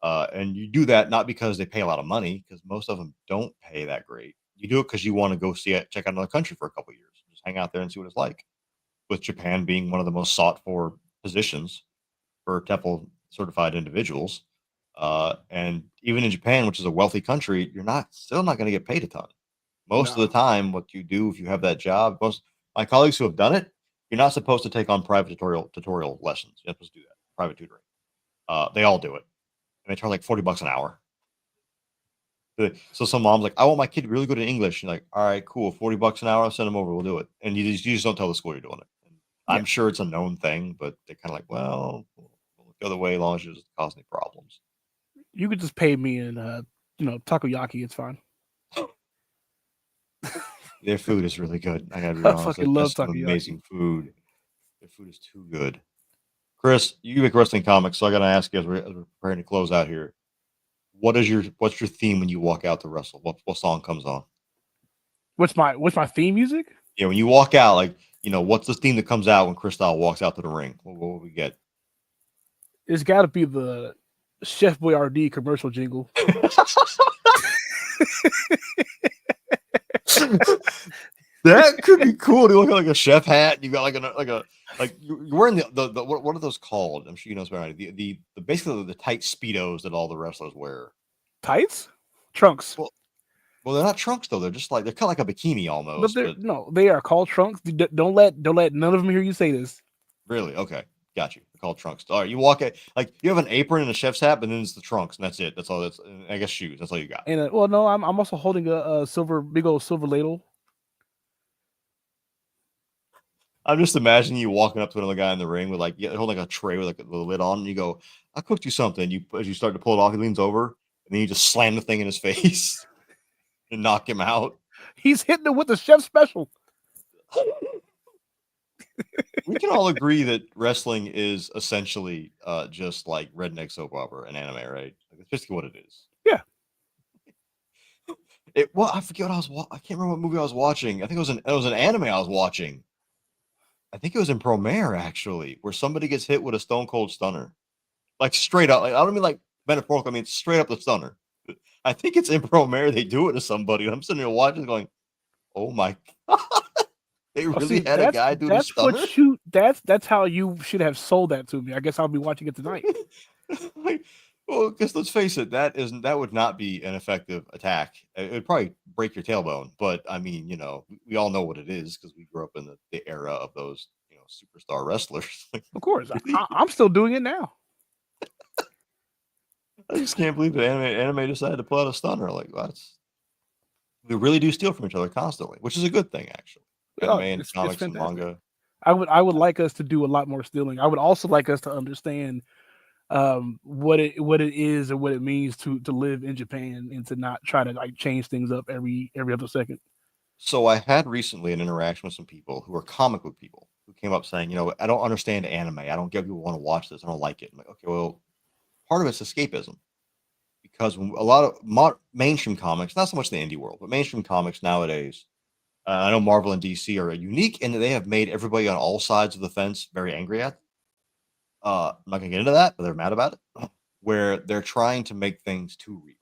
And you do that not because they pay a lot of money, because most of them don't pay that great. You do it because you want to go check out another country for a couple of years, just hang out there and see what it's like. With Japan being one of the most sought for positions for TEFL certified individuals. And even in Japan, which is a wealthy country, you're still not going to get paid a ton. Most of the time, what you do if you have that job, most my colleagues who have done it, you're not supposed to take on private tutorial lessons. You're not supposed to do that. Private tutoring. They all do it, and they charge like $40 an hour. So some mom's like, I want my kid really good in English. You're like, all right, cool, $40 an hour, I'll send them over, we'll do it. And you just don't tell the school you're doing it. And I'm sure it's a known thing, but they're kind of like, well, we'll look the other way as long as it doesn't cause any problems. You could just pay me in takoyaki, it's fine. Their food is really good. I gotta be honest. I fucking love takoyaki. Amazing food. Their food is too good. Chris, you make wrestling comics, so I gotta ask you as we're preparing to close out here. What's your theme when you walk out to wrestle? What song comes on? What's my theme music? Yeah, when you walk out, like, what's the theme that comes out when Chris Style walks out to the ring? What will we get? It's got to be the Chef Boyardee commercial jingle. That could be cool. You look like a chef hat. And you got you're wearing the what are those called? I'm sure you know better. The basically the tight Speedos that all the wrestlers wear. Tights? Trunks. Well, they're not trunks though. They're just like they're kind of like a bikini almost. No, they are called trunks. Don't let none of them hear you say this. Really? Okay, got you. called trunks. All right, you walk it like you have an apron and a chef's hat, but then it's the trunks, and that's it. That's all. That's I guess shoes. That's all you got. And well, no, I'm also holding a silver, big old silver ladle. I'm just imagining you walking up to another guy in the ring with like holding like a tray with like a little lid on, and you go, "I cooked you something." You as you start to pull it off, he leans over, and then you just slam the thing in his face and knock him out. He's hitting it with the chef special. We can all agree that wrestling is essentially just like redneck soap opera and anime, right? Like, that's basically what it is. Yeah. Well, I forget what I can't remember what movie I was watching. I think it was an anime I was watching. I think it was in Promare actually, where somebody gets hit with a stone cold stunner, like straight up. Like, I don't mean like metaphorical. I mean straight up the stunner. I think it's in Promare. They do it to somebody. I'm sitting there watching, going, "Oh my god!" They really had a guy do the stunner. That's how you should have sold that to me. I guess I'll be watching it tonight. Like, well, because let's face it, that would not be an effective attack. It would probably break your tailbone. But I mean, we all know what it is because we grew up in the era of those, superstar wrestlers. Of course, I'm still doing it now. I just can't believe that anime decided to pull out a stunner. Like, we really do steal from each other constantly, which is a good thing, actually. Anime and comics and manga. I would like us to do a lot more stealing. I would also like us to understand what it is and what it means to live in Japan and to not try to like change things up every other second. So I had recently an interaction with some people who are comic book people who came up saying, I don't understand anime. I don't get people want to watch this. I don't like it. I'm like, okay, well, part of it's escapism because a lot of mainstream comics, not so much the indie world, but mainstream comics nowadays. I know Marvel and DC are unique in that they have made everybody on all sides of the fence very angry at. I'm not going to get into that, but they're mad about it. Where they're trying to make things too real.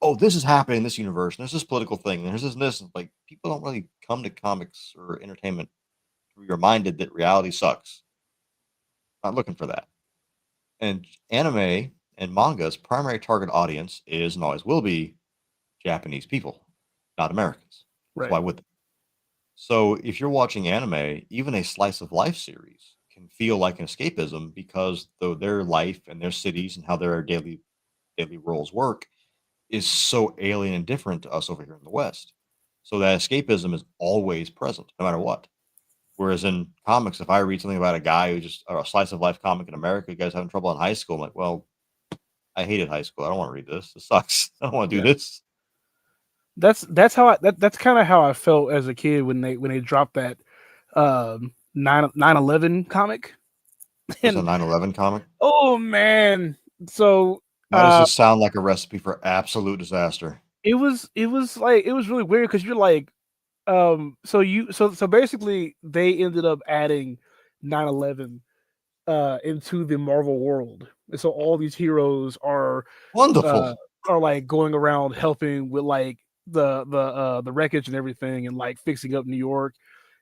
Oh, this is happening in this universe. And there's this political thing. And there's this and this. Like, people don't really come to comics or entertainment to be reminded that reality sucks. Not looking for that. And anime and manga's primary target audience is and always will be Japanese people, not Americans. Right. Why would they? So if you're watching anime, even a slice of life series can feel like an escapism because their life and their cities and how their daily roles work is so alien and different to us over here in the West. So that escapism is always present, no matter what. Whereas in comics, if I read something about a guy who just a slice of life comic in America, you guys having trouble in high school, I'm like, well, I hated high school. I don't want to read this. This sucks. I don't want to do this. That's kind of how I felt as a kid when they dropped that 9/11 comic. It's a 9/11 comic. Oh man! So why does this sound like a recipe for absolute disaster? It was really weird because you're like, so basically they ended up adding 9/11 into the Marvel world, and so all these heroes are wonderful. Are like going around helping with like the wreckage and everything and like fixing up New York,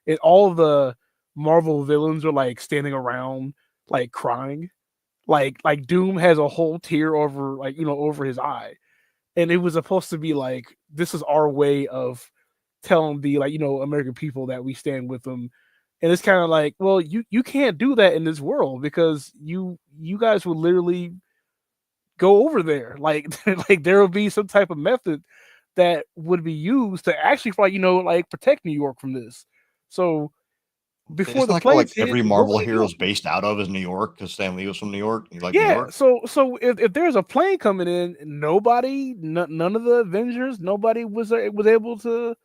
and all of the Marvel villains are like standing around like crying, like Doom has a whole tear over over his eye, and it was supposed to be like this is our way of telling the American people that we stand with them. And it's kind of like, well, you can't do that in this world because you guys will literally go over there. Like there will be some type of method that would be used to actually protect New York from this. So before the planes every Marvel hero is based out of is New York because Stan Lee was from New York. You like New York? So if there's a plane coming in, none of the Avengers, nobody was able to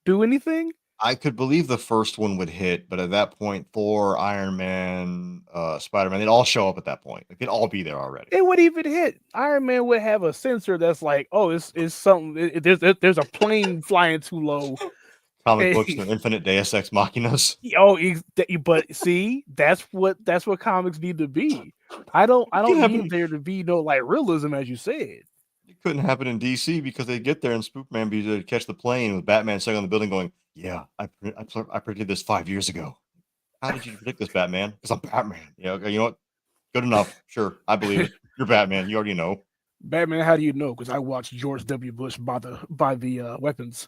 do anything. I could believe the first one would hit, but at that point, Thor, Iron Man, Spider-Man, they'd all show up at that point. They'd all be there already. It would even hit. Iron Man would have a sensor that's like, oh, it's something. There's a plane flying too low. Comic books and infinite Deus Ex Machinas. Oh, but see, that's what comics need to be. I don't need there to be no like realism, as you said. It couldn't happen in DC because they get there and Spookman be to catch the plane with Batman sitting on the building going, yeah, I predicted this 5 years ago. How did you predict this, Batman? Because I'm Batman. Yeah, okay, you know what? Good enough. Sure, I believe it. You're Batman. You already know. Batman, how do you know? Because I watched George W. Bush buy the weapons.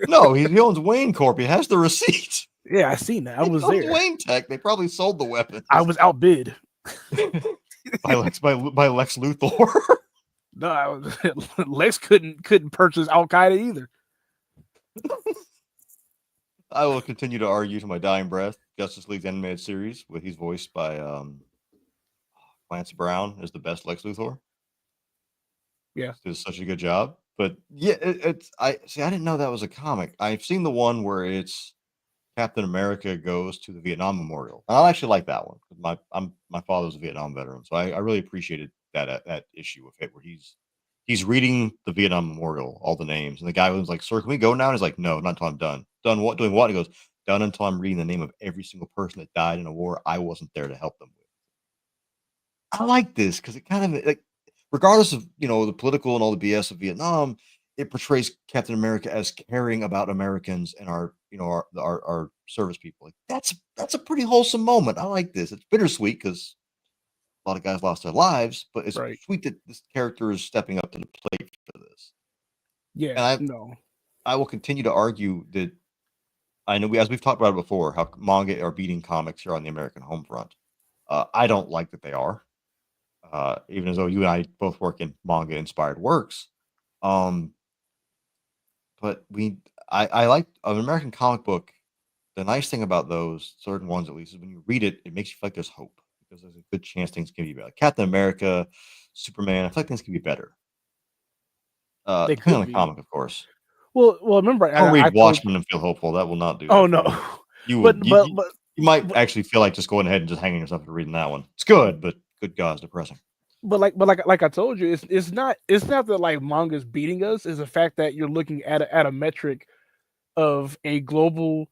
No, he owns Wayne Corp. He has the receipt. Yeah, I seen that. I They was chose there. Wayne Tech. They probably sold the weapons. I was outbid. by Lex Luthor. No, Lex couldn't purchase Al Qaeda either. I will continue to argue to my dying breath. Justice League's animated series, where he's voiced by Clancy Brown, is the best Lex Luthor. Yeah. Does such a good job. But yeah, it's I didn't know that was a comic. I've seen the one where it's Captain America goes to the Vietnam Memorial. And I actually like that one. My father's a Vietnam veteran, so I really appreciated that issue of it where he's reading the Vietnam Memorial, all the names, and the guy was like, "Sir, can we go now?" And he's like, "No, not until I'm done." Done what? Doing what? He goes, "Done until I'm reading the name of every single person that died in a war I wasn't there to help them with." I like this because it kind of like, regardless of the political and all the BS of Vietnam, it portrays Captain America as caring about Americans and our service people. Like that's a pretty wholesome moment. I like this. It's bittersweet because a lot of guys lost their lives, but it's Right. sweet that this character is stepping up to the plate for this. Yeah. And No. I will continue to argue that I know as we've talked about it before, how manga are beating comics here on the American home front. I don't like that they are. Even as though you and I both work in manga inspired works. But I like an American comic book. The nice thing about those certain ones, at least, is when you read it, it makes you feel like there's hope because there's a good chance things can be better. Like Captain America, Superman, I feel like things can be better. They Depending on could the be. comic, of course. Well, remember Don't I read told. Watchmen and feel hopeful. That will not do that. Oh for no. you. You But will. You but might actually feel like just going ahead and just hanging yourself for reading that one. It's good, but good God, it's depressing. like I told you, it's not that like manga's beating us. It's the fact that you're looking at a metric of a global,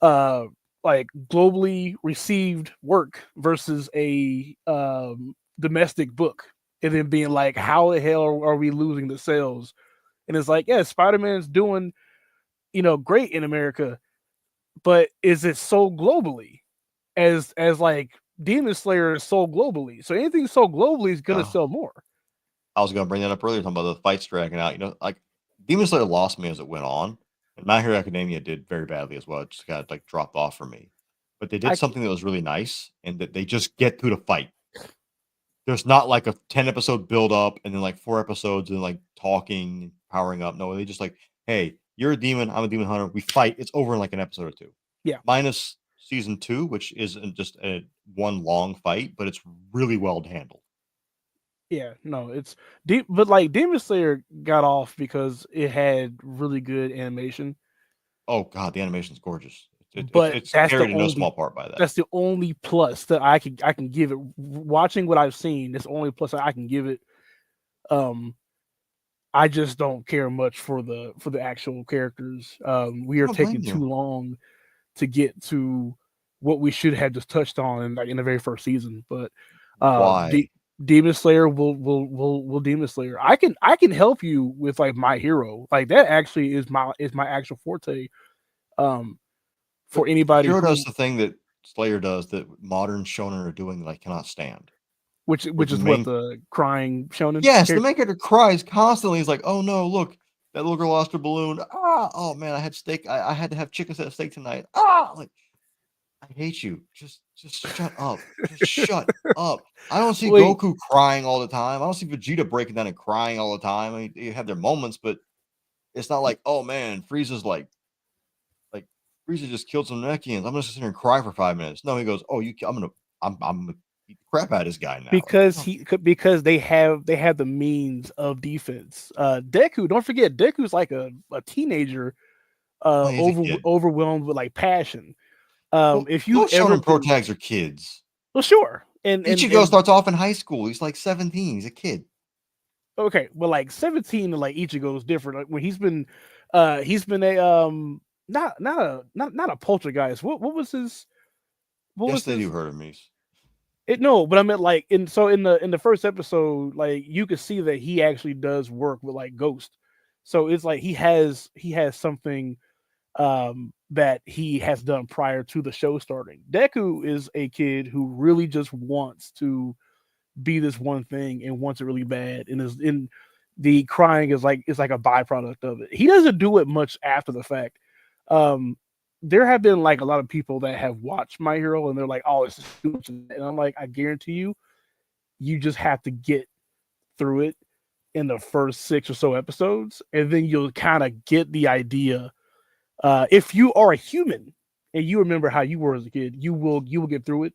like globally received work versus a domestic book, and then being like, how the hell are we losing the sales? And it's like, yeah, Spider-Man's doing great in America, but is it sold globally as like Demon Slayer is sold globally? So anything sold globally is gonna sell more. I was going to bring that up earlier, talking about the fights dragging out. Like Demon Slayer lost me as it went on, and My Hero Academia did very badly as well. It just kind of like dropped off for me. But they did something that was really nice, and that they just get through the fight. There's not like a 10-episode build up and then like 4 episodes and like talking, powering up. No, they just like, hey, you're a demon, I'm a demon hunter. We fight. It's over in like an episode or 2. Yeah. Minus season 2, which isn't just a one long fight, but it's really well handled. Yeah, no, it's deep, but like Demon Slayer got off because it had really good animation. Oh god, the animation's gorgeous. But It's that's the carried in no only small part by that. that's the only plus that I can give it. Watching what I've seen, that's the only plus that I can give it. I just don't care much for the actual characters. We are don't blame taking you. too long to get to what we should have just touched on in the very first season. But Why? Demon Slayer will Demon Slayer. I can help you with like My Hero. Like that actually is my actual forte. For anybody Hero who, does the thing that Slayer does that modern shonen are doing that I cannot stand. which is what the crying shonen. Yes, the main character cries constantly. He's like, "Oh no, look, that little girl lost her balloon. Ah, oh man, I had steak. I had to have chicken instead of steak tonight. Ah, like I hate you. Just shut up. Just shut up. I don't see Wait. Goku crying all the time. I don't see Vegeta breaking down and crying all the time. I mean, they have their moments, but it's not like, oh man, Frieza's like Frieza just killed some Namekians. I'm gonna sit here and cry for 5 minutes. No, he goes, oh, I'm gonna beat the crap out of this guy now. Because they have the means of defense. Deku, don't forget, Deku's like a teenager, overwhelmed with like passion. If you ever pro tags are kids. Well, sure. And Ichigo starts off in high school. He's like 17. He's a kid. Okay, well, like 17 and like Ichigo is different. Like when he's been a not a poltergeist. What was his? They do hurt him. No, but I meant like in the first episode, like you could see that he actually does work with like Ghost. So it's like he has something that he has done prior to the show starting. Deku is a kid who really just wants to be this one thing and wants it really bad, and is in the crying is like a byproduct of it. He doesn't do it much after the fact. there have been like a lot of people that have watched My Hero and they're like, oh, it's too much. And I'm like, I guarantee you, you just have to get through it in the first 6 or so episodes, and then you'll kind of get the idea. If you are a human and you remember how you were as a kid, you will get through it.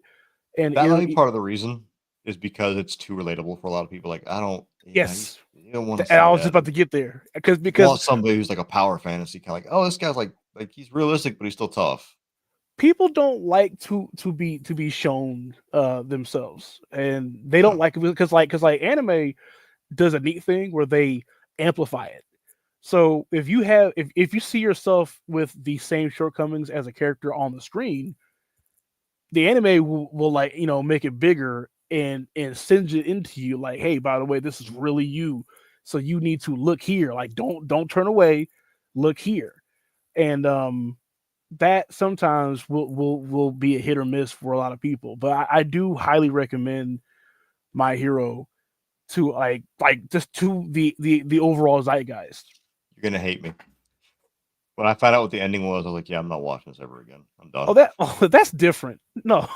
And That might be part of the reason is because it's too relatable for a lot of people. Like, I don't, yes, you don't want to see I was just that. about to get there because You want somebody who's like a power fantasy kind of like, oh, this guy's like he's realistic, but he's still tough. people don't like to be shown themselves, and they don't like it because like anime does a neat thing where they amplify it. So if you see yourself with the same shortcomings as a character on the screen, the anime will like, make it bigger and send it into you like, hey, by the way, this is really you. So you need to look here. Like, don't turn away, look here. And that sometimes will be a hit or miss for a lot of people. But I do highly recommend My Hero to like just to the overall zeitgeist. You're gonna hate me. When I found out what the ending was, I was like, yeah, I'm not watching this ever again. I'm done. That's different. No.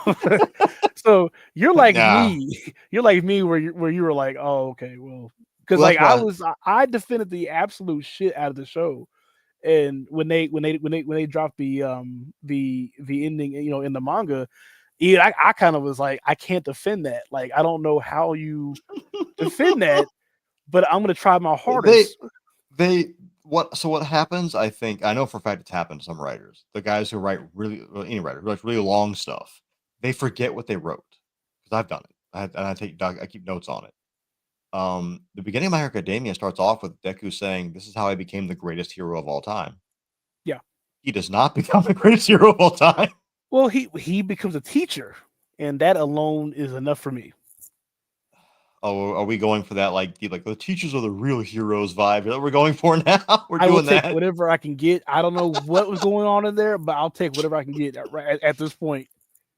So you're like Nah. me. You're like me where you were like, oh, okay, well, because Well, like that's I defended the absolute shit out of the show. And when they dropped the ending, in the manga, yeah, I kind of was like, I can't defend that. Like, I don't know how you defend that, but I'm gonna try my hardest. What happens, I think, I know for a fact it's happened to some writers. The guys who write any writer who writes really long stuff, they forget what they wrote. Because I've done it. I keep notes on it. The beginning of My Hero Academia starts off with Deku saying, "This is how I became the greatest hero of all time." Yeah. He does not become the greatest hero of all time. Well, he becomes a teacher, and that alone is enough for me. Oh, are we going for that like the teachers are the real heroes vibe that we're going for now? We're I will doing take that. whatever I can get. I don't know what was going on in there, but I'll take whatever I can get at this point.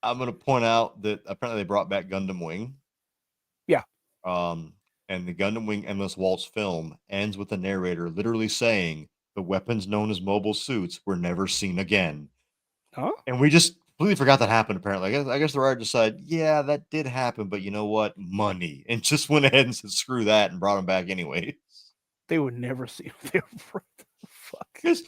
I'm gonna point out that apparently they brought back Gundam Wing. Yeah. And the Gundam Wing Endless Waltz film ends with the narrator literally saying, "The weapons known as mobile suits were never seen again." Huh? And we just completely forgot that happened. Apparently, I guess the writer decided, yeah, that did happen, but you know what? Money, and just went ahead and said, "Screw that," and brought him back anyway. They would never see. Fuck. Because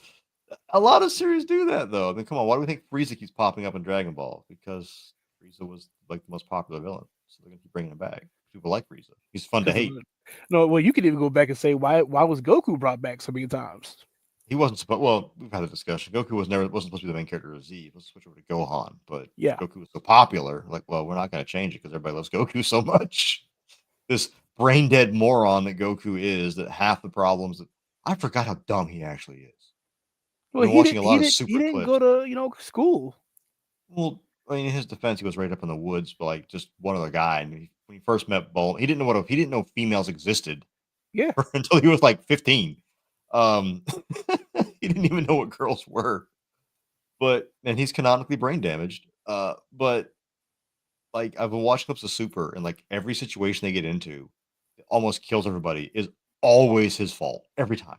a lot of series do that, though. I mean, come on, why do we think Frieza keeps popping up in Dragon Ball? Because Frieza was like the most popular villain, so they're gonna keep bringing him back. People like Frieza. He's fun to hate. No, well, you could even go back and say why was Goku brought back so many times? He wasn't supposed. Well, we've had a discussion. Goku wasn't supposed to be the main character of Z. It was switch over to Gohan, but Yeah. Goku was so popular. Like, well, we're not going to change it because everybody loves Goku so much. This brain dead moron that Goku is. That half the problems that I forgot how dumb he actually is. Well, he didn't go to school. Well, I mean, in his defense, he was right up in the woods, but like just one other guy. And when he first met Bulma, he didn't know females existed. Yeah. Until he was like 15. He didn't even know what girls were. And he's canonically brain damaged. But like I've been watching clips of Super, and like every situation they get into, it almost kills everybody, is always his fault every time.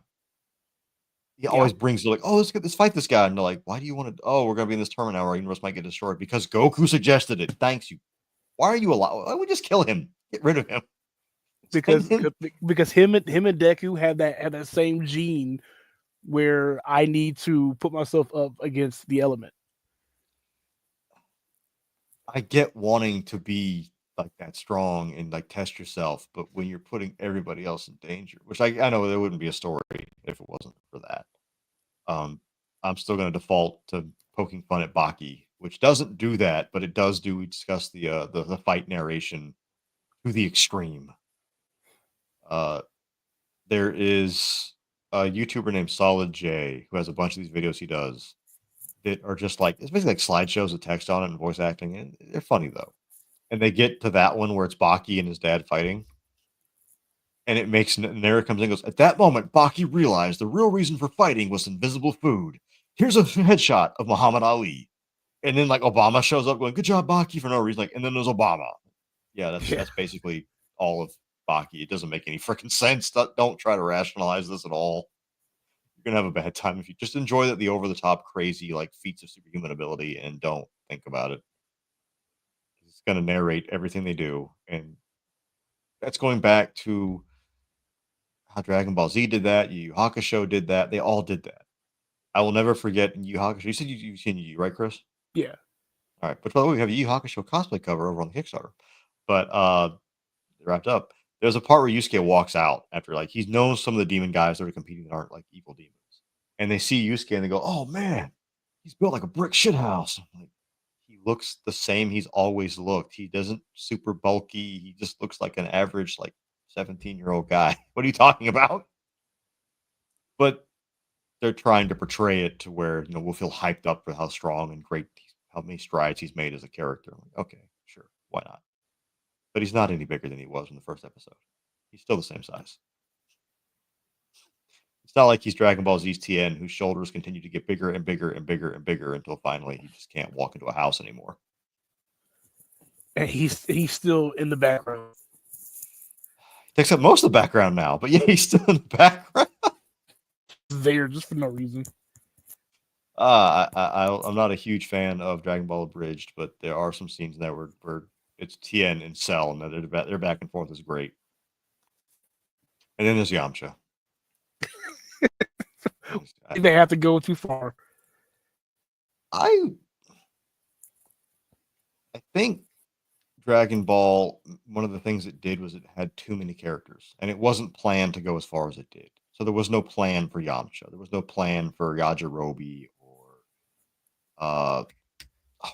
He always brings like, oh, let's fight this guy, and they're like, why do you want to? Oh, we're gonna be in this tournament now, our universe might get destroyed because Goku suggested it. Thanks you. Why are you allowed? Why don't we just kill him? Get rid of him. Because him and Deku have that same gene where I need to put myself up against the element. I get wanting to be like that strong and like test yourself, but when you're putting everybody else in danger, which I know there wouldn't be a story if it wasn't for that. I'm still going to default to poking fun at Baki, which doesn't do that, but it does do. We discuss the fight narration to the extreme. There is a YouTuber named Solid J who has a bunch of these videos he does that are just like, it's basically like slideshows with text on it and voice acting, and they're funny though. And they get to that one where it's Baki and his dad fighting, and it makes, and there it comes in and goes, at that moment, Baki realized the real reason for fighting was invisible food. Here's a headshot of Muhammad Ali. And then like Obama shows up going, good job, Baki, for no reason. Like, and then there's Obama. Yeah, that's basically all of Baki. It doesn't make any freaking sense. Don't try to rationalize this at all. You're gonna have a bad time if you just enjoy the over the top crazy like feats of superhuman ability and don't think about it. It's gonna narrate everything they do, and that's going back to how Dragon Ball Z did that. Yu Yu Hakusho did that. They all did that. I will never forget Yu Yu Hakusho. You said you've seen Yu Yu, right, Chris? Yeah. All right. But by the way, we have a Yu Yu Hakusho cosplay cover over on the Kickstarter. But wrapped up. There's a part where Yusuke walks out after like he's known some of the demon guys that are competing that aren't like evil demons, and they see Yusuke and they go, "Oh man, he's built like a brick shithouse." Like, he looks the same he's always looked. He doesn't super bulky. He just looks like an average like 17-year-old guy. What are you talking about? But they're trying to portray it to where we'll feel hyped up for how strong and great, how many strides he's made as a character. Like, okay, sure, why not? But he's not any bigger than he was in the first episode. He's still the same size. It's not like he's Dragon Ball Z's Tien, whose shoulders continue to get bigger and bigger and bigger and bigger until finally he just can't walk into a house anymore. And he's still in the background. He takes up most of the background now, but yeah, he's still in the background. There just for no reason. I'm not a huge fan of Dragon Ball Abridged, but there are some scenes in there where it's Tien and Cell, and their back and forth is great. And then there's Yamcha. They have to go too far. I think Dragon Ball, one of the things it did was it had too many characters, and it wasn't planned to go as far as it did. So there was no plan for Yamcha. There was no plan for Yajirobe or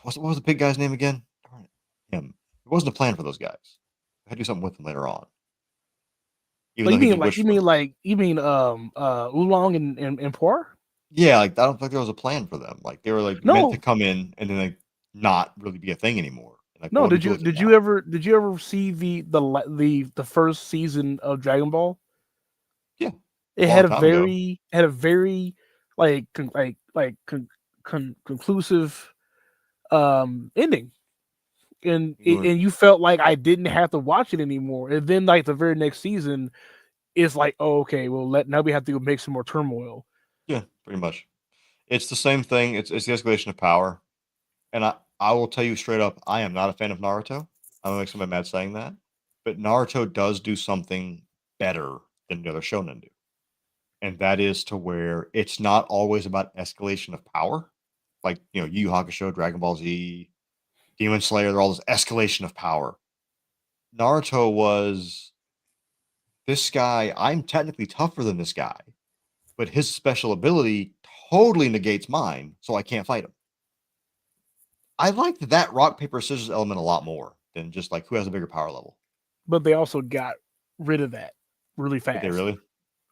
what was the big guy's name again? Darn it, him. There wasn't a plan for those guys. I had to do something with them later on. You mean Oolong and Poor? Yeah, like I don't think there was a plan for them. Like they were like meant to come in and then like not really be a thing anymore. Like, no, did you ever see the first season of Dragon Ball? Yeah, it had a very conclusive ending. And you felt like I didn't have to watch it anymore. And then like the very next season is like, oh, okay, well now we have to go make some more turmoil. Yeah, pretty much. It's the same thing. It's the escalation of power. And I will tell you straight up, I am not a fan of Naruto. I'm gonna make somebody mad saying that. But Naruto does do something better than the other shonen do. And that is to where it's not always about escalation of power. Like, Yu Yu Hakusho, Dragon Ball Z, Demon Slayer, they're all this escalation of power. Naruto was, this guy, I'm technically tougher than this guy, but his special ability totally negates mine, so I can't fight him. I liked that rock, paper, scissors element a lot more than just like who has a bigger power level. But they also got rid of that really fast. Did they really?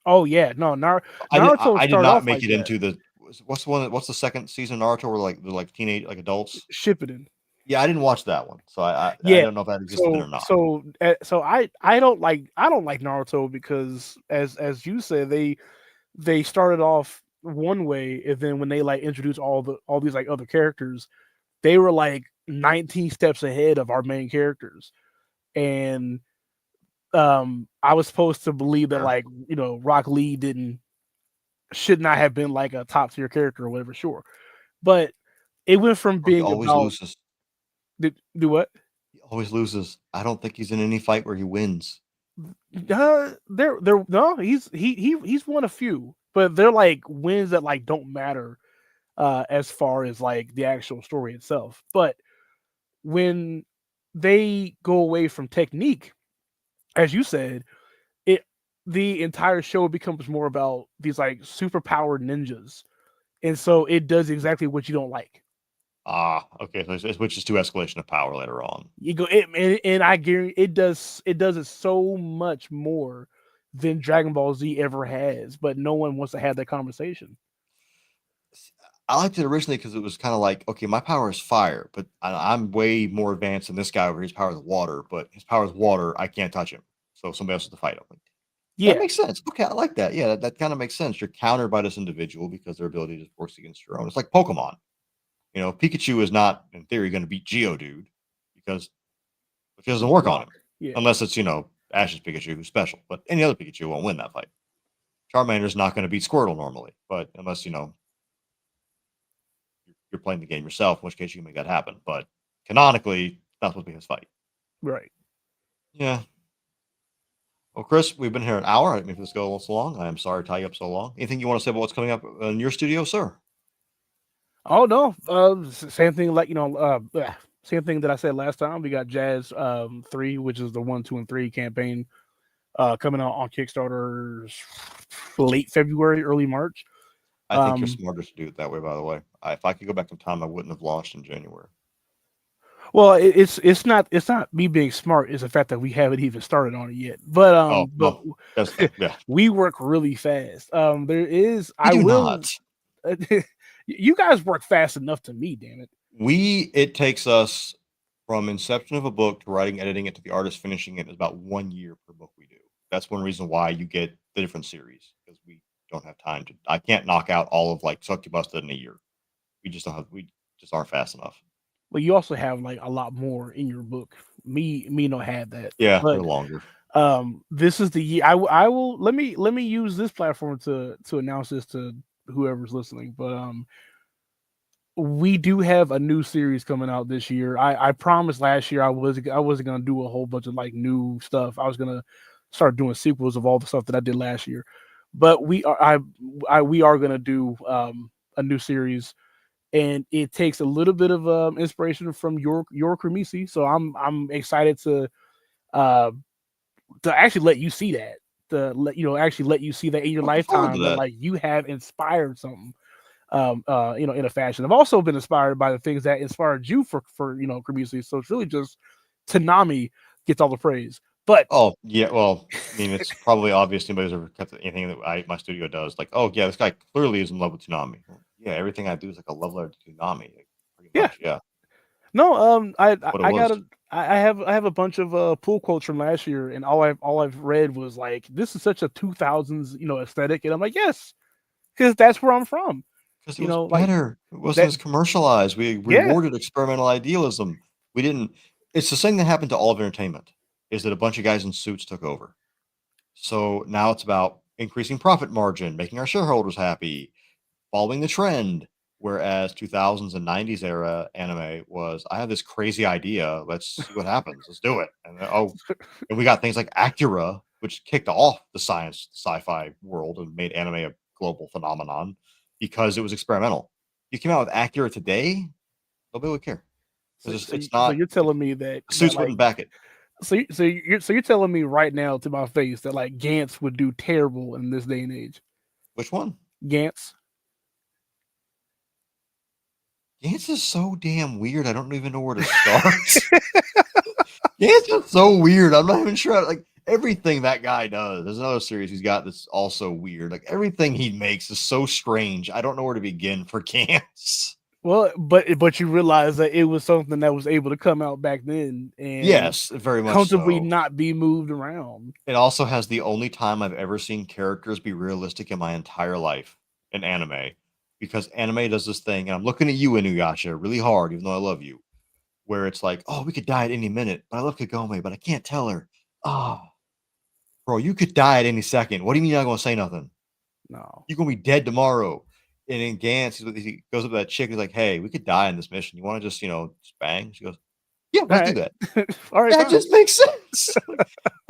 Oh yeah, no, Naruto. I did not make it into the what's the second season of Naruto where they're like teenage adults? Shippuden. Yeah, I didn't watch that one, so I don't know if that existed or not. So I don't like Naruto because as you said, they started off one way, and then when they like introduced all these like other characters, they were like 19 steps ahead of our main characters, and I was supposed to believe that like Rock Lee should not have been like a top tier character or whatever, sure, but it went from being loses. Do what? He always loses. I don't think he's in any fight where he wins. He's won a few, but they're like wins that like don't matter as far as like the actual story itself. But when they go away from technique, as you said, the entire show becomes more about these like superpowered ninjas, and so it does exactly what you don't like. Okay. So it switches to escalation of power later on. You go, and I guarantee it does it so much more than Dragon Ball Z ever has, but no one wants to have that conversation. I liked it originally because it was kind of like, okay, my power is fire, but I'm way more advanced than this guy over his power is water, but his power is water. I can't touch him. So somebody else has to fight him. Yeah, that makes sense. Okay, I like that. Yeah, that kind of makes sense. You're countered by this individual because their ability just works against your own. It's like Pokemon. Pikachu is not, in theory, going to beat Geodude because it doesn't work on him. Yeah. Unless it's, Ash's Pikachu who's special. But any other Pikachu won't win that fight. Charmander's not going to beat Squirtle normally, but unless you're playing the game yourself, in which case you can make that happen. But canonically, that's supposed to be his fight. Right. Yeah. Well, Chris, we've been here an hour. I didn't mean for this to go so long. I am sorry to tie you up so long. Anything you want to say about what's coming up in your studio, sir? Oh no, same thing. Same thing that I said last time. We got Jazz 3, which is the 1, 2, and 3 campaign, coming out on Kickstarter late February, early March. I think you're smarter to do it that way. By the way, if I could go back in time, I wouldn't have launched in January. Well, it's not me being smart. It's the fact that we haven't even started on it yet. But Yeah, we work really fast. There is we do not. You guys work fast enough to me, damn it. It takes us from inception of a book to writing, editing it to the artist finishing it is about 1 year per book we do. That's one reason why you get the different series, because we don't have time to. I can't knock out all of like Succubusted in a year. We just don't have. We just aren't fast enough. Well, you also have like a lot more in your book. Me don't have that. Yeah, but they're longer. This is the year. I will let me use this platform to announce this to whoever's listening. But we do have a new series coming out this year. I promised last year I wasn't gonna do a whole bunch of like new stuff. I was gonna start doing sequels of all the stuff that I did last year. But we are gonna do a new series, and it takes a little bit of inspiration from your Kremisi. So I'm excited to actually let you see that. Actually let you see that in your lifetime that like you have inspired something. In a fashion. I've also been inspired by the things that inspired you for Kremisi. So it's really just Tanami gets all the praise. But yeah, well, I mean, it's probably obvious anybody's ever kept anything that my studio does. Like, oh yeah, this guy clearly is in love with Tanami. Well, yeah, everything I do is like a love letter to Tanami. Pretty much, yeah. No, I have a bunch of pull quotes from last year, and all I've read was like, this is such a 2000s aesthetic, and I'm like, yes, because that's where I'm from. Because it was better. It wasn't as commercialized. We rewarded experimental idealism. We didn't. It's the same that happened to all of entertainment. Is that a bunch of guys in suits took over? So now it's about increasing profit margin, making our shareholders happy, following the trend. Whereas 2000s and 90s era anime was, I have this crazy idea. Let's see what happens. Let's do it. And and we got things like Acura, which kicked off the sci-fi world and made anime a global phenomenon because it was experimental. You came out with Acura today, nobody would care. It's not. So you're telling me that suits wouldn't back it. So you're telling me right now to my face that like Gantz would do terrible in this day and age. Which one? Gantz. Gantz is so damn weird. I don't even know where to start. Gantz is so weird. I'm not even sure. Like everything that guy does. There's another series he's got that's also weird. Like everything he makes is so strange. I don't know where to begin for Gantz. Well, but you realize that it was something that was able to come out back then, and yes, very much comfortably so. Not be moved around. It also has the only time I've ever seen characters be realistic in my entire life in anime, because anime does this thing, and I'm looking at you, Inuyasha, really hard, even though I love you, where it's like, oh, we could die at any minute, but I love Kagome, but I can't tell her. Oh, bro, you could die at any second. What do you mean you're not going to say nothing? No, you're going to be dead tomorrow. And in Gantz, he goes up to that chick. He's like, "Hey, we could die in this mission. You want to just, just bang?" She goes, "Yeah, let's do that." All right, that just makes sense.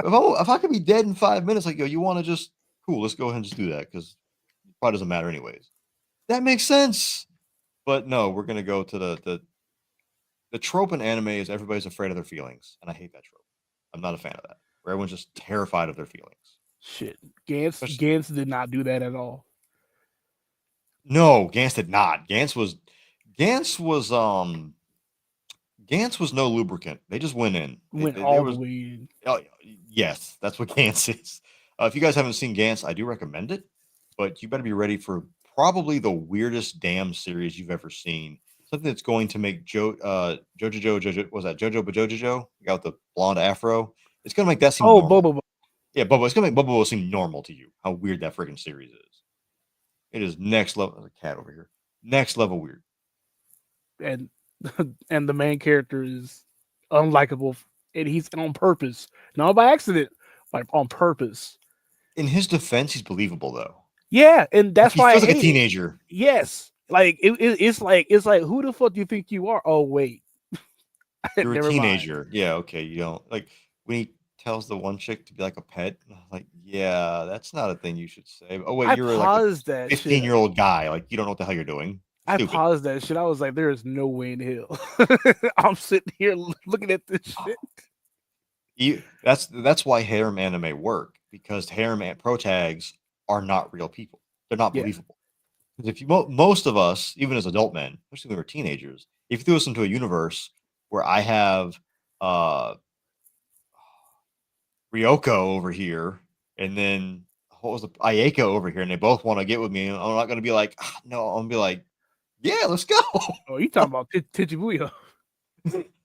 if I could be dead in 5 minutes, like, you want to just cool? Let's go ahead and just do that because it probably doesn't matter anyways. That makes sense. But no, we're gonna go to the trope in anime is everybody's afraid of their feelings, and I hate that trope. I'm not a fan of that. Where everyone's just terrified of their feelings. Shit, Gantz did not do that at all. No, Gantz did not. Gantz was no lubricant. They just went in. The way in. Oh, yes, that's what Gantz is. If you guys haven't seen Gantz, I do recommend it, but you better be ready for probably the weirdest damn series you've ever seen. Something that's going to make Jojo, was that Jojo Bajojo? The guy with the blonde afro. It's going to make that seem normal. Bobo. Yeah, Bobo. It's going to make Bobo seem normal to you. How weird that freaking series is. It is next level. There's a cat over here. Next level weird. And the main character is unlikable, and he's on purpose, not by accident, like on purpose. In his defense, he's believable though. Yeah, and that's He why I feels like a hate it. teenager. Yes, like it's like who the fuck do you think you are? Oh wait, You're a never mind. teenager. Yeah, okay. You don't like when he tells the one chick to be like a pet. I was like, yeah, that's not a thing you should say. Oh wait, I you're like a paused that shit. 15-year-old guy. Like you don't know what the hell you're doing. I Stupid. paused that shit. I was like, there is no way in hell. I'm sitting here looking at this shit. That's why harem anime work, because harem pro tags are not real people. They're not Yeah. believable. Because if you most of us, even as adult men, especially when we're teenagers, if you threw us into a universe where I have Ryoko over here, and then what was the Ayako over here, and they both want to get with me, I'm not going to be like, no, I'm going to be like, yeah, let's go. Oh, you talking about Tichibuya?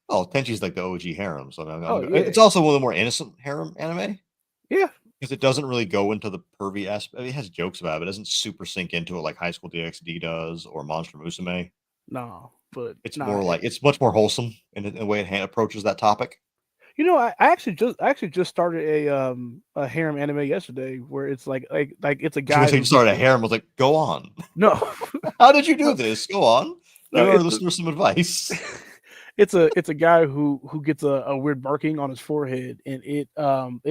Oh, Tenchi's like the OG harem, so Oh, yeah. it's also one of the more innocent harem anime. Yeah, Because it doesn't really go into the pervy aspect. I mean, it has jokes about it, but it doesn't super sink into it like High School DxD does or Monster Musume. no, but It's nah, more like it's much more wholesome in the way it approaches that topic. you know, I actually just started a harem anime yesterday where it's like it's a guy You who started a harem, I was like, go on. no How did you do this? Go on. No, Give our it's a- listeners some advice. it's a guy who gets a weird marking on his forehead, and it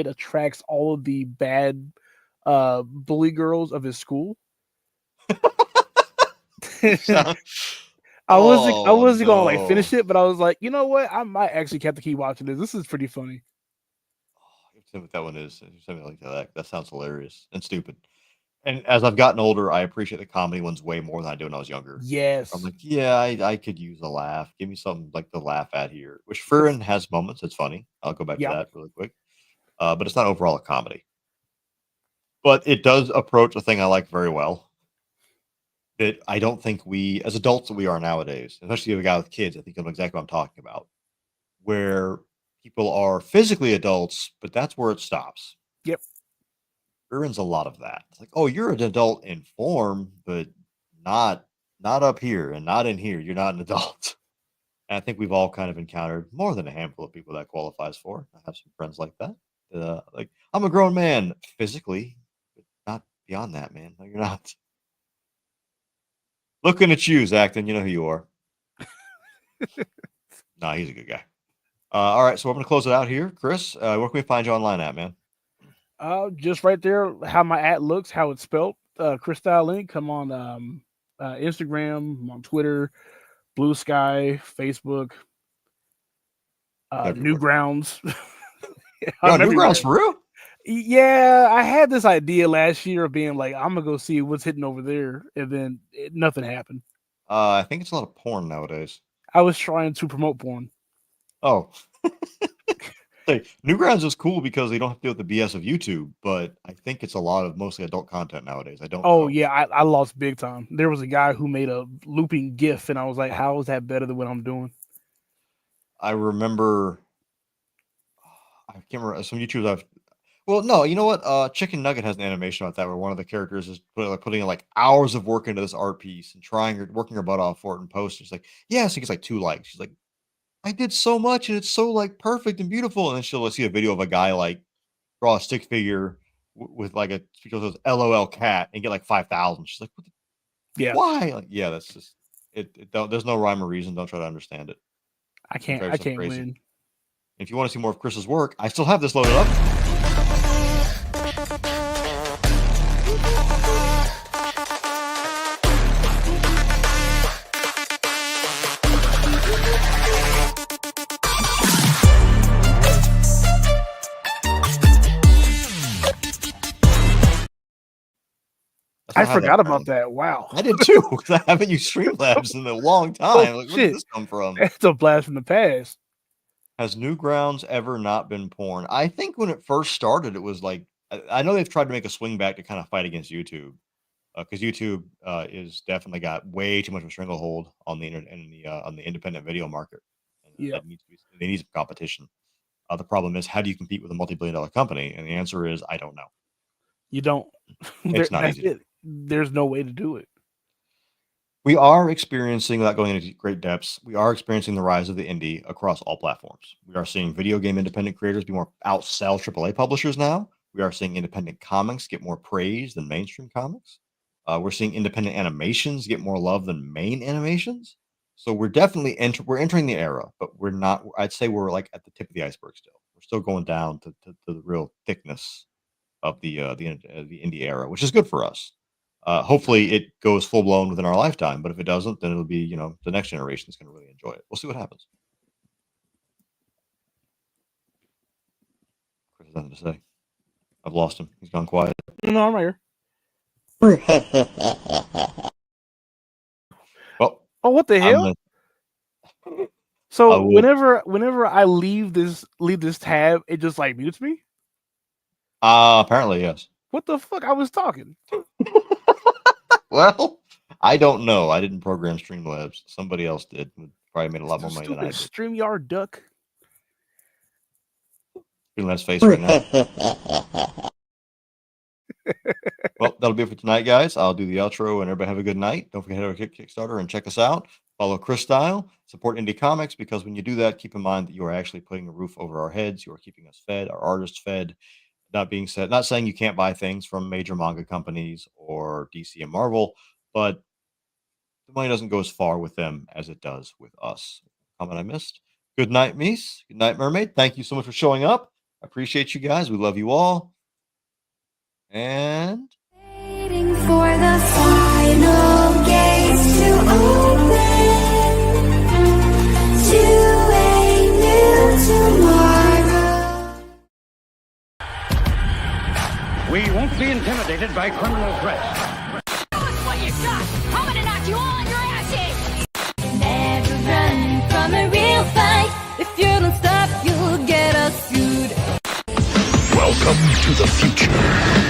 attracts all of the bad bully girls of his school. I wasn't gonna like finish it, but I was like, you know what? I might actually have to keep watching this. This is pretty funny. Tell me what that one is. Tell me like that. That sounds hilarious and stupid. And as I've gotten older, I appreciate the comedy ones way more than I did when I was younger. Yes. I'm like, yeah, I could use a laugh. Give me something like to laugh at here. Which Furin has moments. It's funny. I'll go back to Yeah. that really quick. But it's not overall a comedy. But it does approach a thing I like very well. That I don't think we, as adults that we are nowadays, especially a guy with kids, I think you know exactly what I'm talking about. Where people are physically adults, but that's where it stops. Yep. Furin's a lot of that. It's like, oh, you're an adult in form, but not up here and not in here. You're not an adult. And I think we've all kind of encountered more than a handful of people that qualifies for. I have some friends like that. Like, I'm a grown man physically, but not beyond that, man. No, you're not. Looking at you, Zach, you know who you are. Nah, he's a good guy. All right, so we're going to close it out here. Chris, where can we find you online at, man? Just right there, how my ad looks, how it's spelled. Chris Style Link. Come on Instagram, I'm on Twitter, Blue Sky, Facebook, Newgrounds. Yo, Newgrounds for real? Yeah, I had this idea last year of being like, I'm gonna go see what's hitting over there, and then nothing happened. I think it's a lot of porn nowadays. I was trying to promote porn. Oh. Hey, Newgrounds is cool because they don't have to deal with the BS of YouTube, but I think it's a lot of mostly adult content nowadays. I don't Oh know. yeah, I lost big time. There was a guy who made a looping GIF, and I was like, how is that better than what I'm doing? I remember I can't remember some YouTubers well, no, you know what? Chicken Nugget has an animation about that where one of the characters is putting in like hours of work into this art piece and working her butt off for it and post. She's like, yeah, so he gets like 2 likes. She's like, I did so much and it's so like perfect and beautiful. And then she'll see a video of a guy like draw a stick figure with like a LOL cat and get like 5,000. She's like, what Yeah, why? Like, yeah, that's just it. There's no rhyme or reason. Don't try to understand it. I can't Crazy. win. If you want to see more of Chris's work, I still have this loaded up. I forgot about that. Wow, I did too, because I haven't used Streamlabs in a long time. Like, where shit. did this come from? That's a blast from the past. Has Newgrounds ever not been porn? I think when it first started, it was like I know they've tried to make a swing back to kind of fight against YouTube, because YouTube is definitely got way too much of a stranglehold on the internet and on the independent video market. Yeah, They need some competition. The problem is, how do you compete with a multi-billion-dollar company? And the answer is, I don't know. you don't. It's not easy. There's no way to do it. We are experiencing, without going into great depths, we are experiencing the rise of the indie across all platforms. We are seeing video game independent creators be more outsell AAA publishers now. We are seeing independent comics get more praise than mainstream comics. We're seeing independent animations get more love than main animations. So we're definitely we're entering the era, but we're not. I'd say we're like at the tip of the iceberg still. We're still going down to the real thickness of the indie era, which is good for us. Hopefully, it goes full blown within our lifetime. But if it doesn't, then it'll be the next generation is going to really enjoy it. We'll see what happens. Chris has nothing to say. I've lost him. He's gone quiet. No, I'm right here. Well, oh, what the hell? So whenever I leave this tab, it just like mutes me. Apparently, yes. What the fuck? I was talking. Well, I don't know. I didn't program Streamlabs. Somebody else did. Probably made a lot more money than I did. StreamYard duck. Streamlabs face right now. Well, that'll be it for tonight, guys. I'll do the outro, and everybody have a good night. Don't forget to head over to Kickstarter and check us out. Follow Chris Style. Support indie comics, because when you do that, keep in mind that you are actually putting a roof over our heads. You are keeping us fed, our artists fed. Not saying you can't buy things from major manga companies or DC and Marvel, but the money doesn't go as far with them as it does with us. Comment I missed. Good night, Mies. Good night, Mermaid. Thank you so much for showing up. I appreciate you guys. We love you all. And Waiting for the final gates to open to a new tomorrow. We won't be intimidated by criminal threats. Show us what you got. I'm gonna knock you all on your asses. Never run from a real fight. If you don't stop, you'll get us sued. Welcome to the future.